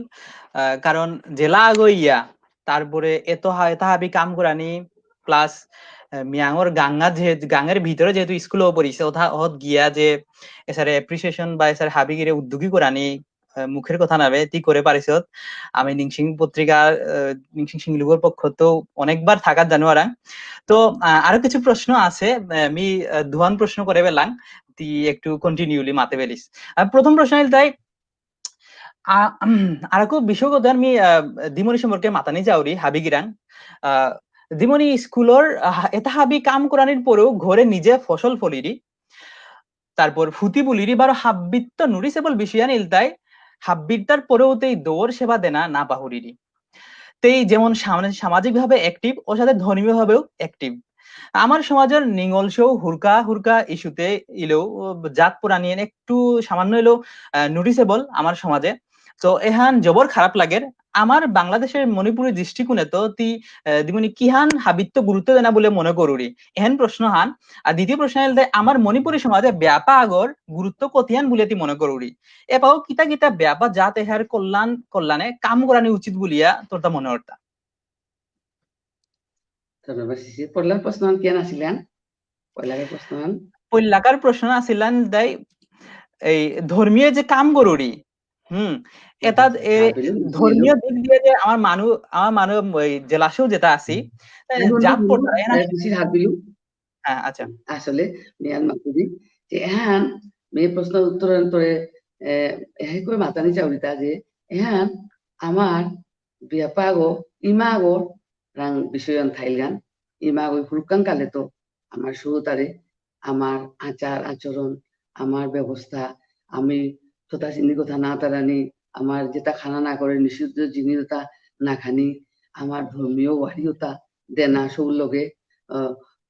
Speaker 2: কারণ জেলা আগইয়া তারপরে এত হাবি কাম করানি প্লাস মিয়াঙর গাঙের ভিতরে যেহেতু স্কুলও পড়িছে ওথা হত গিয়া যে এসারে এপ্রিসিয়েশন বা এসারে হাবিগিরে উদ্যোগী করানি মুখের কথা নাবে তি করে পারিছ আমি নিংসিং পত্রিকা নিংসিং সিংলুগর পক্ষ তো অনেকবার থাকার জানুয়ারা তো আরো কিছু প্রশ্ন আছে আমি দুহান প্রশ্ন করে বেলাম তি একটু কন্টিনিউলি মাতে বেলিস প্রথম প্রশ্ন তাই আরকো বিষয় কথা আমি দিমনি সম্পর্কে মাতানি যাওরি হাবি গিরাং দিমনি স্কুলর এটা হাবি কাম করানির পরেও ঘরে নিজে ফসল ফলিরি তারপর ফুতি বুলিরি বারো হাব্বিত্ত নুরিসেবল বিষয়ান ইলতাই হাব্বিত্তার পরেও তেই দৌড় সেবা দেনা না পাহুরিরি তেই যেমন সামাজিক ভাবে অ্যাক্টিভ ওর সাথে ধর্মীয় ভাবেও অ্যাক্টিভ আমার সমাজের নিঙ্গলসেও হুরকা ইস্যুতে ইলেও জাত পুরানিয়েন একটু সামান্য এলেও নোটিসেবল আমার সমাজে তো এহান জবর খারাপ লাগে আমার বাংলাদেশের মণিপুরি দৃষ্টিকোণে তো দিমনি কিহান হাবিত্য গুরুত্ব দেনা বলে মনে করুরি এহেন প্রশ্ন হান আর দ্বিতীয় প্রশ্ন হলে আমার মণিপুরি সমাজে ব্যাপা আগর গুরুত্ব কতিয়ান বলে মনে করুরি এপাও কিতা কিতা ব্যাপা জাত এহার কল্যাণে কাম করানি উচিত বলিয়া তোর তা মনে হতা
Speaker 3: ধন্যবাদ শিশির। পড়লার প্রশ্ন কেন আসিলেন? পয়লার প্রশ্ন
Speaker 2: পৈলাকার প্রশ্ন আছিলান দাই এই ধর্মীয় যে কাম গরুরি এটা ধর্মীয় দিক দিয়ে যে আমার মানুষ ওই জেলাসেও যেটা আছি জাত পড়তা
Speaker 3: শিশির হাত বিলু।
Speaker 2: হ্যাঁ আচ্ছা
Speaker 3: আসলে মিয়ান মাতুরি যে এহান মে প্রশ্ন উত্তরান্তরে এহে করে মাতানি চাউরিতা যে এহান আমার বিয়াপাগো ইমাগো রাং বিষয়ন থাইলগান ইমাগো ফুরকান কালে তো আমার শুরুতারে আমার আচার আচরণ আমার ব্যবস্থা আমি তোতা চিনি কথা না তারানি আমার যেটা খানা না করে নিষিদ্ধ জিনিসটা না খানি আমার ধর্মীয় ওয়ারিওতা দেনা সৌ লগে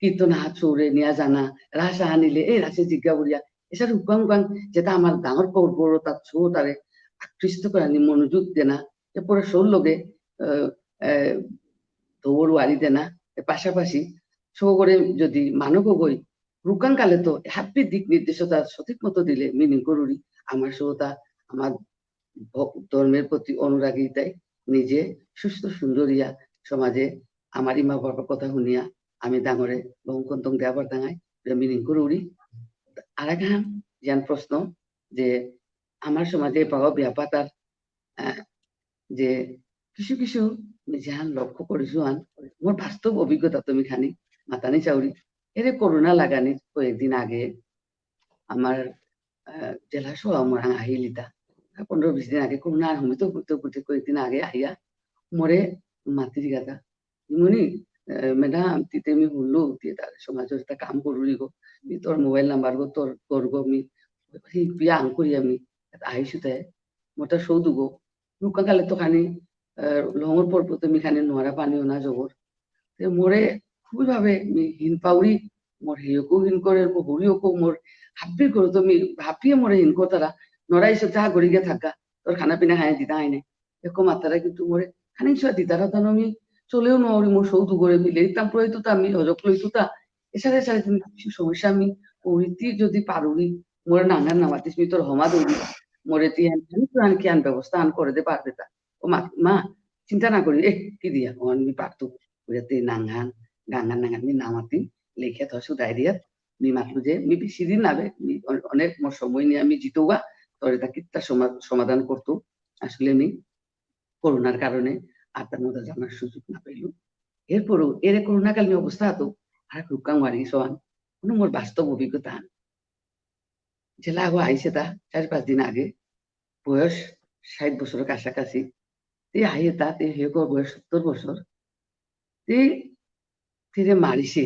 Speaker 3: কীর্তন হাত চৌরে নিয়া জানা রাস আনিলে এই রাসে জিজ্ঞা করিয়া এসব হুকাং হুকাং যেটা আমার ডাঙর বড় তার ছো তারে আকৃষ্ট করে আনি মনোযোগ দেনা এরপরে সৌর লগে দৌড় ওয়ারি দেনা পাশাপাশি শো করে যদি মানব গই রুকাং কালে তো হ্যাপি দিক নির্দেশতা সঠিক মতো দিলে মিনিং করুরি আমার শ্রোতা আমার ধর্মের প্রতি অনুরাগী তাই নিজে সুস্থ সুন্দরিয়া সমাজে আমার ইমা বাবার কথা শুনিয়া আমি ডাঙরে বহুকন্তং দেবার ডাঙাই মিনিং করুরি আর একখান জ্ঞান প্রশ্ন যে আমার সমাজে পাওয়া ব্যাপাতার যে কিছু কিছু যাহান লক্ষ্য করিছো আন মোর বাস্তব অভিজ্ঞতা তুমি খানি মাতানি চাউরি এর করোনা লাগানি কয়েকদিন আগে আমার জেলা সভা আমার আহিলিতা 15-20 দিন আগে করোনা হুমিত করতে করতে কয়েকদিন আগে আহিয়া মরে মাতৃ গাতা ইমনি ম্যাডাম তিতে আমি হুল্লু দিয়ে তার সমাজের একটা কাম করুলি গো তোর মোবাইল নাম্বার গো তোর করবো আমি বিয়া আং করি আমি আহিছো তাই মোটা সৌদু গো নুকা কালে তো খানি লঙর পর তুমি খানি নোয়ারা পানিও না জবর মোরে খুবই ভাবে হিন পাউরি মোর হিয়কো হিন করে হুড়িওকো মোর হাপ্পি করো তুমি হাপ্পিয়ে মোরে হিন কো তারা নড়াই সে যা গড়ি গিয়ে থাকা তোর খানা পিনা খাই দিতা আইনে এরকম মাতারা কিন্তু মোরে খানি ছোয়া দিতারা তো আমি চলেও নড়ি মোর সৌদু করে মিলে ইতাম প্রয়তো তা আমি হজক লইতো তা এছাড়া এছাড়া কিছু সমস্যা আমি পরিতি যদি পারুরি মোরে নাঙ্গার নামাতিস মি তোর হমা দৌড়ি মোরে তিয়ান কি আন ব্যবস্থা আন করে দে পারবে তা ও মা চিন্তা না করি কি দিয়া আমি পারতো তে নাঙ্গান গাঙ্গান নাঙ্গান মি নামাতি লেখে থসু ডায়রিয়াত মি মাতলু যে মি বেশি দিন নাবে অনেক মোর সময় নিয়ে আমি জিতোগা তোর এটা কিত্তা সমাধান করতো আসলে আমি করোনার কারণে আর তার মধ্যে জানার সুযোগ না পাইলু এরপরও এর করোনাকালীন অবস্থা হতো আর রুকাং মারি সমান কোনো মোর বাস্তব অভিজ্ঞতা জেলা আগো আইসে তা 4-5 দিন আগে বয়স 60 বছরের কাছাকাছি তে আইয়ে তা তে হেগর বয়স 70 বছর তে মারিছে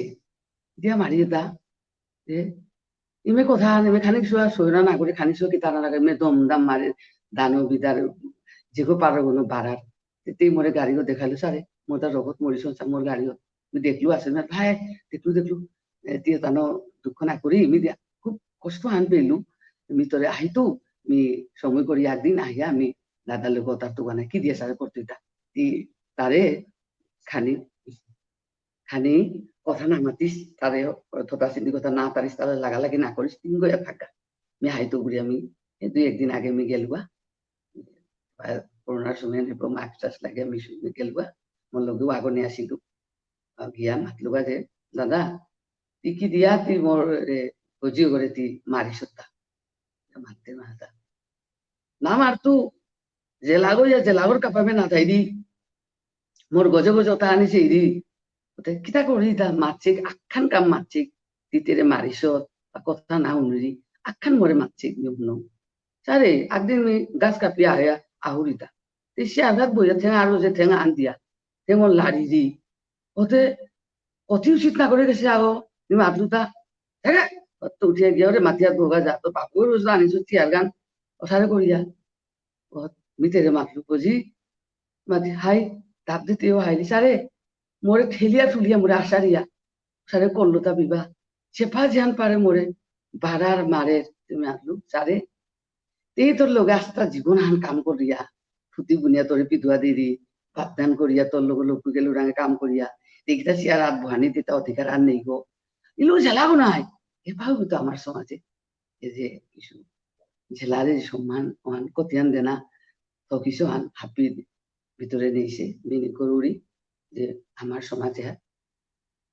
Speaker 3: দিয়া মারিয়ে তা ইমে কথা নেমে খানিক শুয়া সৈরা না করে খানিক শুয়া কি তারা লাগে ইমে দম দাম মারে দানো বিদার যেগো পারো কোনো বাড়ার তেই মোরে গাড়িও দেখালো সারে মোর তার রগত মরিস মোর গাড়িও দেখলু আছে না ভাই দেখলু দিয়ে তানো দুঃখ না করি মি দিয়া খুব কষ্ট আন পেলু মি তোরে আহিতো মি সময় করি একদিন আহিয়া আমি দাদার লোক তার দোকানে কি দিয়ে সারে করতে তারে খানি খানি কথা না মাতিস তারে থতা চিন্তি কথা না পারিস তারে লাগালাগি না করিস তিন গয়া থাকা আমি হাইতো ঘুরি আমি 2-1 দিন আগে আমি গেলুয়া করোনার সময় নেব মাস্ক লাগে আমি গেলুয়া মোর লগেও আগনে আসিলু গিয়া মাতলুবা যে দাদা তি কি দিয়া তি মোর গজিও করে তি মারিস মারতে মাতা না মারতু জেলাগো ইয়া জেলাগর কাপাবে না তাই দি মোর গজে গজ তা আনিছে ইদি কিতা করি তা মারছে আখান কাম মারছে তিতেরে মারিস কথা না শুনি আখান মরে মারছে শুনো সারে একদিন গাছ কাপিয়া আয়া আহুরিতা সে আঘাত বইয়া ঠেঙা আরো যে ঠেঙা আন দিয়া ঠেঙর লাড়ি দি ওতে অতি উচিত না করে গেছে আগো তুমি আদলুতা হ্যাঁ তো উঠিয়া গিয়া ওরে মাতিয়া ভোগা যা তো বাপুর রোজ আনিছো চেয়ার গান ওসারে করিয়া মিতেরে মাতলু বুঝি মাতি হাই তাপ দিতেও হাইলি সারে মোরে ঠেলিয়া ঠুলিয়া মোরে আসারিয়া সারে করলো তা বিবাহ চেপা জ্ঞান পারে মোরে বাড়ার মারে তুমি আদলু সারে এই তোর লোক আস্তা জীবন হান কাম করিয়া ফুটি বুনিয়া তোরে পিধুয়া দিদি ভাবদান করিয়া তোর লোক লোক গেল রাঙে কাম করিয়া দেখিতা সিয়ার রাত ভানি দিতা অধিকার আর নেই গো এগুলো ঝেলাগো নাই এভাবে তো আমার সমাজে এই যে কিছু ঝেলারে সম্মান ওহান কতিয়ান দেনা তো কিছু হান হাপি ভিতরে নিয়েছে মিনি করুরি যে আমার সমাজে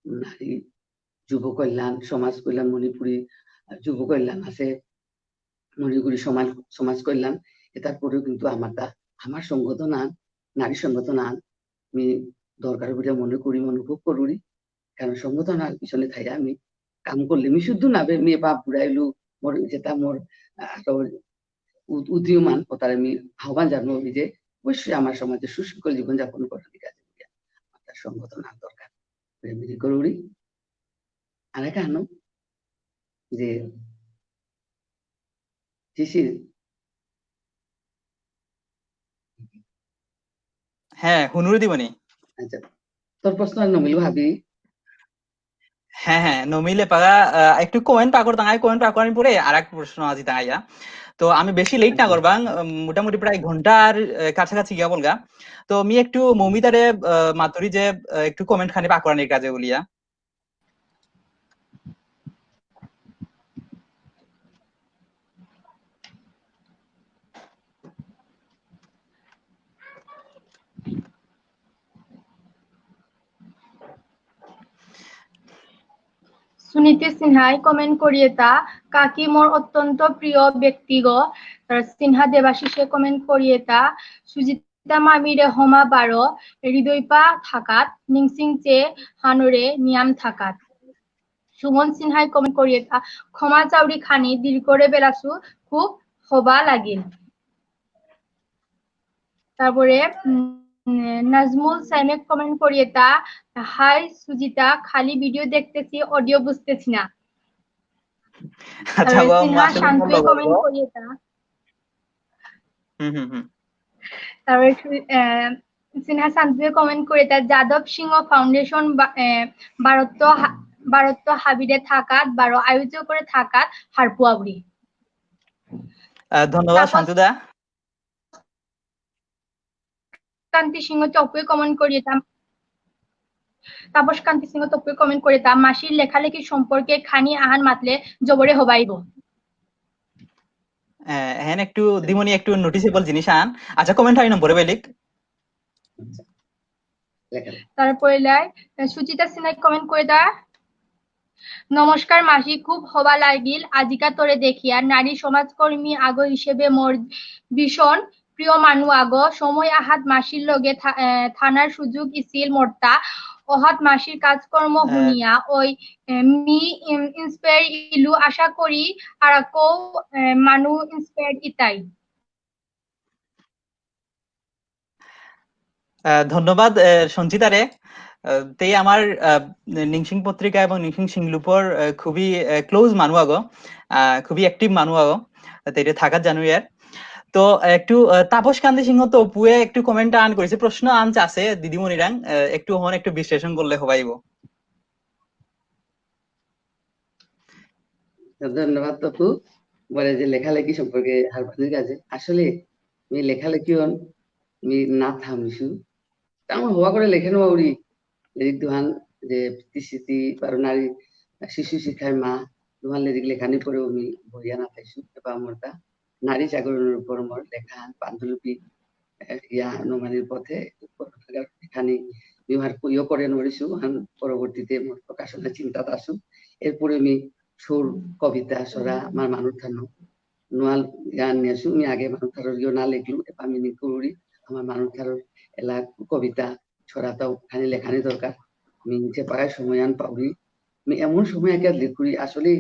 Speaker 3: নারী যুব কল্যাণ, সমাজ কল্যাণ, মণিপুরী যুব কল্যাণ আছে, মণিপুরী সমাজ কল্যাণ, এটার পরেও কিন্তু আমার সংগঠন আন, নারী সংগঠন আন আমি দরকার বলে মনে করি, অনুভব করি। কারণ সংগঠন আর পিছনে থাই আমি কাম করলে আমি শুধু না মেয়ে বাপ বুড়াইলু মোর যেটা মোর উদীয়মান কথার আমি আহ্বান জানাবো যে অবশ্যই আমার সমাজে সুশৃঙ্খল জীবনযাপন করার দিকে আমার সংগঠন আন দরকার করি। আরেক আনো যে
Speaker 2: হ্যাঁ হুনুরে দিবনি।
Speaker 3: আচ্ছা, তোর প্রশ্ন নমিল ভাবি।
Speaker 2: হ্যাঁ হ্যাঁ নমিলে পাগা একটু কমেন্ট পাকর তাঙ্গাই কমেন্ট পাকর পরে আর এক প্রশ্ন আজি তাঙ্গাইয়া। তো আমি বেশি লেট না করবাং, মোটামুটি প্রায় ঘন্টার কাছাকাছি গিয়া বলগা। তো আমি একটু মৌমিতারে মাতুরি যে একটু কমেন্ট খানি পাকরানির কাজে বলিয়া।
Speaker 1: সুনীতি সিনহাই কমেন্ট করিয়ে তা কাকি মোর অত্যন্ত প্রিয় ব্যক্তিগ। সিনহা দেবাশিসে কমেন্ট করিয়ে তা সুজিতা মামিরে হমা বারো হৃদয়পা থাকাত নিংসিং চে হানুরে নিয়াম থাকাত। সুমন সিনহাই কমেন্ট করিয়ে তা ক্ষমা চাউরি খানি দিল করে বেলাসু খুব হবা লাগিল। তারপরে নাজমুল সাইমেক কমেন্ট করিয়ে তা হাই সুজিতা খালি ভিডিও দেখতেছি অডিও বুঝতেছি না।
Speaker 2: আচ্ছা গো
Speaker 1: সিনহা
Speaker 2: আসলে
Speaker 1: শান্তই
Speaker 2: বললো
Speaker 1: কমেন্ট করিয়ে তা তারপরে সিনহা শান্তই কমেন্ট করে তা যাদব সিংহ ফাউন্ডেশন ভারত হাবিরে থাকাত বারো আয়োজন করে থাকাত হারপুয়াবুড়ি।
Speaker 2: ধন্যবাদ শান্তুদা।
Speaker 1: কান্তি সিংহ চপুয়ে কমেন্ট করিয়ে তা তাপস কান্তি সিংহ তপুয়ে কমেন্ট করে তা মাসির লেখালেখি সম্পর্কে খানি আহান মাতলে জবরে হবাইব।
Speaker 2: হ্যাঁ একটু দিমনি একটু নোটিসেবল জিনিস আন। আচ্ছা কমেন্ট হয় নম্বরে বেলিক।
Speaker 1: তারপরে সুচিতা সিনহাই কমেন্ট করে তা নমস্কার মাসি খুব হবা লাগিল আজিকা তোরে দেখিয়া নারী সমাজকর্মী আগ হিসেবে মোর ভীষণ প্রিয় মানু আগ সময় আহাত মাসির লগে থানার সুযোগ ইছিল মোরতা অহাত মাসির কাজকর্ম হুনিয়া ওই মি ইন্সপায়ার ইলু আশা করি আরাকো মানু ইন্সপায়ার ইতাই।
Speaker 2: ধন্যবাদ সঞ্চিতারে। তেই আমার নিংসিং পত্রিকা এবং নিংসিং সিংলুপর খুবই ক্লোজ মানুষ আগো, খুবই অ্যাক্টিভ মানুষ আগো তেরে থাকার জানুয়ার। তো একটু তাপস কান্তি সিংহ তো অপুয়ে একটু কমেন্ট আন করেছে, প্রশ্ন আনছে আছে দিদিমণিরাং একটু হন একটু বিশ্লেষণ করলে হবাইব।
Speaker 3: ধন্যবাদ তপু। বলে যে লেখালেখি সম্পর্কে হারবানির কাজে আসলে আমি লেখালেখি আমি না থামিছু আমার হওয়া করে লেখে নেওয়া উড়ি লিরিক দুহান যে স্মৃতি বারো নারী শিশু শিক্ষায় মা দুহান লিরিক লেখানি পরেও আমি বইয়া না থাইছু এবার আমার তা নারী জাগরণের উপর আমার লেখা পাণ্ডুলিপি ইয়া নমানির পথে এখানে বিহার ইয়ে করে নড়িছু পরবর্তীতে মোর প্রকাশনা চিন্তাত আসু। এরপরে আমি সুর কবিতা সরা আমার মানুষ থানো নোয়াল গান নিয়েছু। আমি আগে মানুষ থারোর ইয়ে না লিখলু এবার আমি নিকুড়ি আমার মানুষ থারোর এলা কবিতা ছড়াটাও খানি লেখানি দরকার। আমি যে পাড়ায় সময় আন পাউরি আমি এমন সময় একে লিখুরি আসলে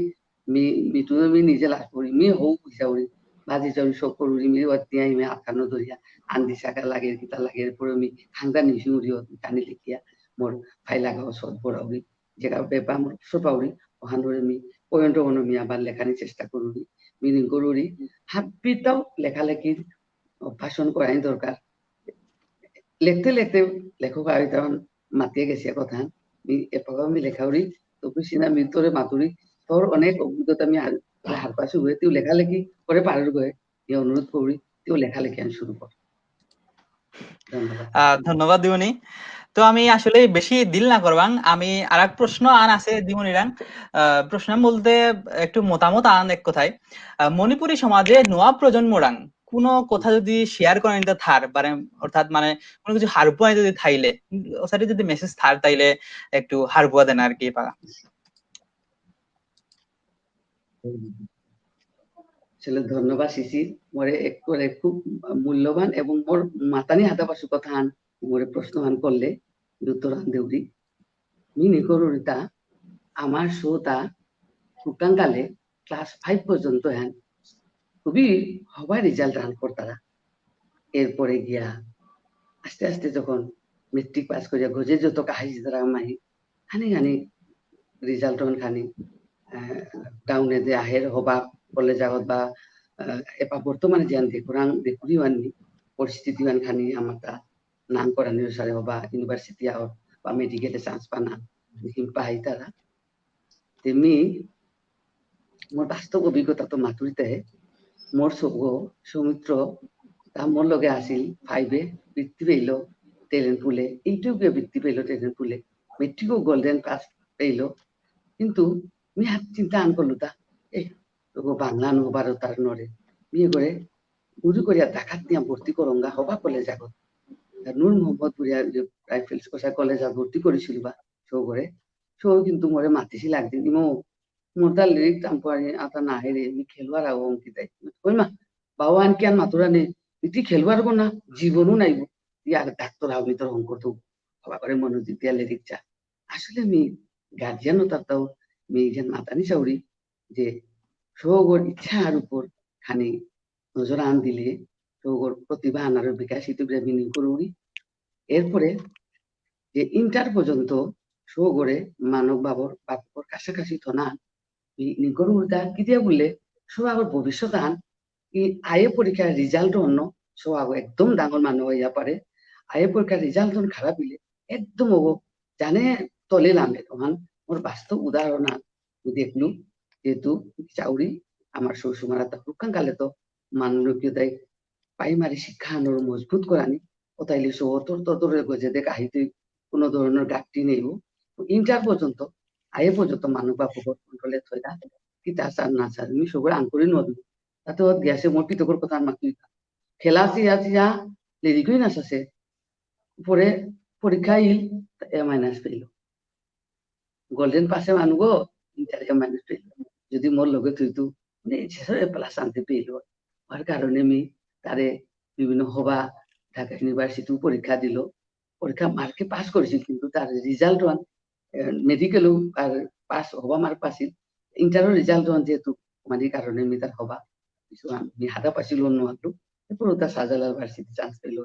Speaker 3: মিটু আমি নিজে লাভ করি মি হৌ বুঝাউরি বাজি যাউরি সব করি মি অতিয়া আমি আখানো ধরিয়া আন্দি শাখা লাগে কিতা লাগে এরপরে আমি খাংদা নিশি উড়িও টানি লিখিয়া মোর ফাই লাগাও সদ পড়াউরি যেটা বেপা মোর সপাউরি ওখানে আমি পয়েন্ট আমি আবার লেখানি চেষ্টা করুরি মিনিং করুরি হাবিটাও লেখালেখির ভাষণ করাই দরকার। লিখতে লিখতে লেখক আর মাতিয়ে গেছে কথা এপাক আমি লেখাউরি তো সিনা মিতরে মাতুরি তোর অনেক অভিজ্ঞতা আমি হার পাশে হয়ে তুই লেখালেখি করে পারের গয়ে এই অনুরোধ করি তুই লেখালেখি আমি শুরু কর।
Speaker 2: ধন্যবাদ দিমনি। তো আমি আসলে বেশি দিল না করবাং, আমি আর এক প্রশ্ন আন আছে দিমনিরাং। প্রশ্ন বলতে একটু মতামত আন এক কথায় মণিপুরী সমাজে নোয়া প্রজন্মরাং কোনো কথা যদি শেয়ার করেন এটা থার মানে অর্থাৎ মানে কোনো কিছু হারপুয়া যদি থাইলে ওসারি যদি মেসেজ থার তাইলে একটু হারপুয়া দেন আর কি পাগা
Speaker 3: আসলে ধন্যবাদ শিশির মোরে একবারে খুব মূল্যবান এবং মোর মাতানি হাতা পাশু কথা হান মোরে প্রশ্ন হান করলে উত্তর হান দেউরি মিনি করুরিতা আমার শোটা হুকাঙ্কালে ক্লাস 5 পর্যন্ত হ্যান খুবই হবার রেজাল্ট রান করতারা এরপরে গিয়া আস্তে আস্তে যখন মেট্রিক পাস করিয়া গজে যত কাহিস তারা মাহি খানি খানি রেজাল্ট খানি টাউনে যে আহের হবা কলেজ আগত বা এপা বর্তমানে যেন দেখুরি আননি পরিস্থিতি খানি আমার তা নাম করা নিউসারে হবা ইউনিভার্সিটি আহত বা মেডিকেলে চান্স পানা পাই তারা তেমনি মোর বাস্তব অভিজ্ঞতা তো মাতুরিতে মোর সৌমিত্র তা মোর লগে আসিল 5 বৃত্তি পেইল ট্যালেন্ট পুলে এইটুকু বৃত্তি পেইল ট্যালেন্ট পুলে মেট্রিকও গোল্ডেন পাস পেইল কিন্তু আমি চিন্তা আন করলো তা এই বাংলা নো ভারত আর নরে বিয়ে করে উজু করিয়া ডাকাত নিয়ে ভর্তি করঙ্গা হবা কলেজ আগত নূর মোহাম্মদ পুরিয়া রাইফেলস কোষা কলেজ ভর্তি করেছিল বা শো করে শো কিন্তু মোরে মাতিছিল একদিন ইমো মোরটা লিরিক টাম্পারি আতা না হেরে নি খেলবার আও অঙ্কিতাই কই মা বাবা আন কি আন মাতুরা নে ইতি খেলবার গো না জীবনও নাইব ইয়া ডাক্তার হবে তোর অঙ্ক তো হবা করে মনোযোগ দিয়া লিরিক চা আসলে আমি গার্জিয়ান তাও মেয়েজন মাতানি চাউরি যে সৌগর ইচ্ছার উপর খানি নজর আন দিলে সৌগর প্রতিভা আনার বিকাশিত বিনিয়োগ করুরি এরপরে যে ইন্টার পর্যন্ত সৌগরে মানব বাবর কাছাকাছি থনা নিগরুদা কিতিয়া বললে সৌগর ভবিষ্যৎ আন আয়ে পরীক্ষার রেজাল্ট অন্য সৌগ একদম ডাঙর মানুষ হইয়া পারে আয়ে পরীক্ষার রেজাল্ট খারাপ হইলে একদম হবো জানে তলে নামে তখন মোর বাস্তব উদাহরণ দেখলু যেহেতু চাউরি আমার শ্বশুমারা হুকান কালে তো মানবিকতায় প্রাইমারি শিক্ষা আনোর মজবুত করানি ওতাইলে তোর গজে দেখ আহিতে কোনো ধরনের ঘাটতি নেই ইন্টার পর্যন্ত আয়ে পর্যন্ত মানব বা কন্ট্রোলে থইলা কি তা চার না চার আমি সবর আঙ্কুরি নদী তাতে ওর গ্যাসে মোর পিতকর কথা মাকি খেলা চিয়া লেরিকই না চাষে পরে পরীক্ষা ইল এ- পেল গোল্ডেন পাসে মানুষ ইন্টার এ- পেল যদি মোর লগে তুইতু প্লাস আনতে পেল আর কারণে আমি তারে বিভিন্ন হবা ঢাকা ইউনিভার্সিটি পরীক্ষা দিল পরীক্ষা মার্কে পাস করেছিল কিন্তু তার রেজাল্ট মেডিকেলও আর পাস হবা মার্ক পাইছিল ইন্টারও রেজাল্ট যেহেতু মানে কারণে আমি তার হবা কিছু আমি হাতা পাইছিল অন্য হাতু এরপর তার শাহজালাল ভার্সিটি চান্স পেল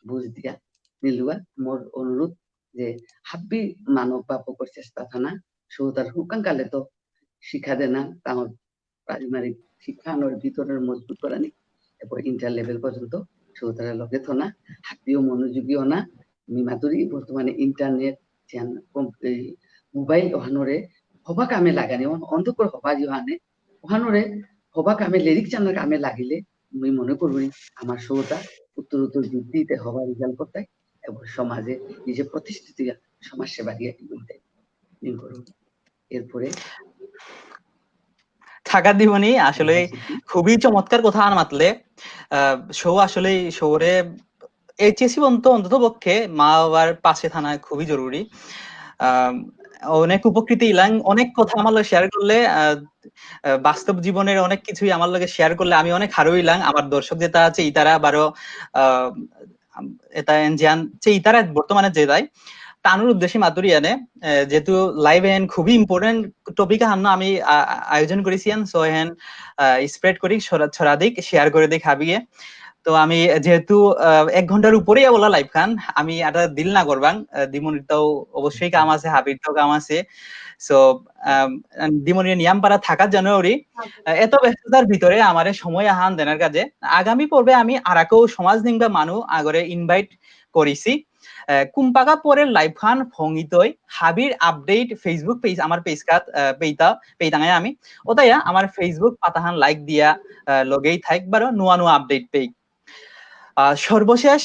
Speaker 3: বুঝ দিয়া নিলুয়া মোর অনুরোধ যে হাব্বি মানব বাপকর চেষ্টা থানা সৌতার হুকান কালে তো শিক্ষা দেনা তাহলে প্রাইমারি শিক্ষা আনোর ভিতরের মজবুত করানি এরপর ইন্টার লেভেল পর্যন্ত সৌতারা লগে থনা হাব্বিও মনোযোগীও না মিমাতুরি বর্তমানে ইন্টারনেট মোবাইল ওহানোরে হবা কামে লাগানি অন্ধকর হবা ইহানে ওহানোরে হবা কামে লিরিক জানার কামে লাগিলে আমি মনে করবি আমার শোটা উত্তর বৃদ্ধিতে হবা রেজাল্ট করতাই এবং সমাজে নিজে প্রতিষ্ঠিত সমাজ সেবা দিয়ে বলতে এরপরে
Speaker 2: থাকা দিবনি আসলে খুবই চমৎকার কথা মাতলে শো আসলে শোরে এইচএসসি অন্তত পক্ষে মা বাবার পাশে থানা খুবই জরুরি অনেক উপকৃত ইলাম অনেক কথা আমার লগে শেয়ার করলে বাস্তব জীবনের অনেক কিছুই আমার লগে শেয়ার করলে আমি অনেক হারো ইলাম আমার দর্শক যেটা আছে ইতারা বারো এটা জান যে ইতারা বর্তমানে যে যায় তানুর উদ্দেশ্যে মাতুরি আনে যেহেতু লাইভ এন খুবই ইম্পর্টেন্ট টপিক হান্ন আমি আয়োজন করেছি সো হেন স্প্রেড করি ছড়াদিক শেয়ার করে দিই খাবিয়ে তো আমি যেহেতু 1 ঘন্টার উপরেই বলা লাইভ খান আমি এটা দিল না করবাং দিমনিরটাও অবশ্যই কাম আছে হাবিরটাও কাম আছে সো দিমনির নিয়ম পারা থাকার জানুয়ারি এত ব্যস্ততার ভিতরে আমার সময় আহান দেনার কাজে আগামী পর্বে আমি আরাকেও সমাজ নিংবা মানুষ আগরে ইনভাইট করেছি কুম্পাকা পরের লাইভ খান ফঙ্গিতই হাবির আপডেট ফেসবুক পেজ আমার পেজ কাত পেইতাঙে আমি ওতাইয়া আমার ফেসবুক পাতাহান লাইক দিয়া লগেই থাক বারো নোয়া আপডেট পেই সর্বশেষ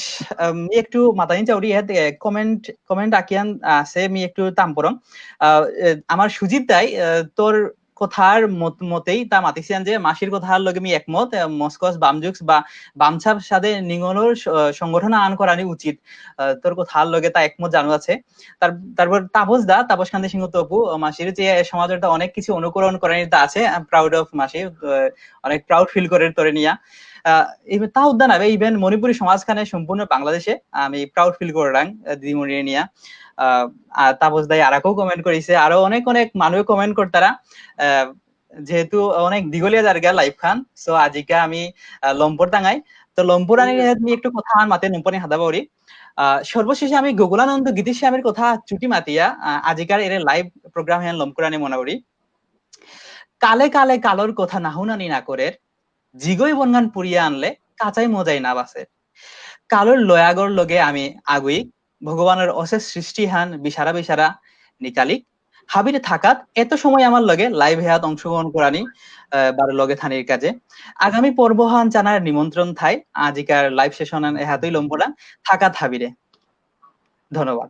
Speaker 2: মি একটু মাতানি চাউরি কমেন্ট আকিয়ান আছে মি একটু তাম্পরম আমার সুজিত দাই তোর কথার মতেই তা মাতিছিলেন যে মাসির কথার লগে আমি একমত, মস্কস বামজুক্স বা বামছার সাথে নিঙনোর সংগঠন আন করানি উচিত, তোর কথার লগে তা একমত জানু আছে। তারপর তাপস কান্তি সিংহ তপু মাসির যে সমাজের অনেক কিছু অনুকরণ করানি তা আছে, প্রাউড অফ মাসি, অনেক প্রাউড ফিল করে তোরে নিয়া। তা উদ্যান হবে ইভেন মণিপুরী সমাজখানে সম্পূর্ণ বাংলাদেশে আমি প্রাউড ফিল করলাম দিদিমণি নিয়া। তাপস দাই আরাকেও কমেন্ট করেছে, আরো অনেক অনেক মানুষ কমেন্ট করতারা। যেহেতু অনেক দীঘলীয়া জায়গা লাইফ খান, সো আজিকা আমি লম্পর টাঙাই। তো লম্পর আনি তুমি একটু কথা আমার মাতে লম্পনি হাদা পারি। সর্বশেষে আমি গোকুলানন্দ গীতিশ্যামের কথা চুটি মাতিয়া আজিকার এর লাইভ প্রোগ্রাম হ্যান লম্পুরানি মনে করি। কালে কালে কালোর কথা নাহুনানি না করে জিগই বনগান পুড়িয়ে আনলে কাঁচাই মজাই না বাসে। কালোর লয়াগর লগে আমি আগুই ভগবানের অশেষ সৃষ্টি হান বিসারা বিসারা নিকালিক হাবিরে থাকাত এত সময় আমার লগে লাইভ হেয়াত অংশগ্রহণ করানি বারো লগে থানির কাজে। আগামী পর্বহান জানার নিমন্ত্রণ থাই আজিকার লাইভ সেশন এহাতই লম্বরা থাকাত হাবিরে। ধন্যবাদ।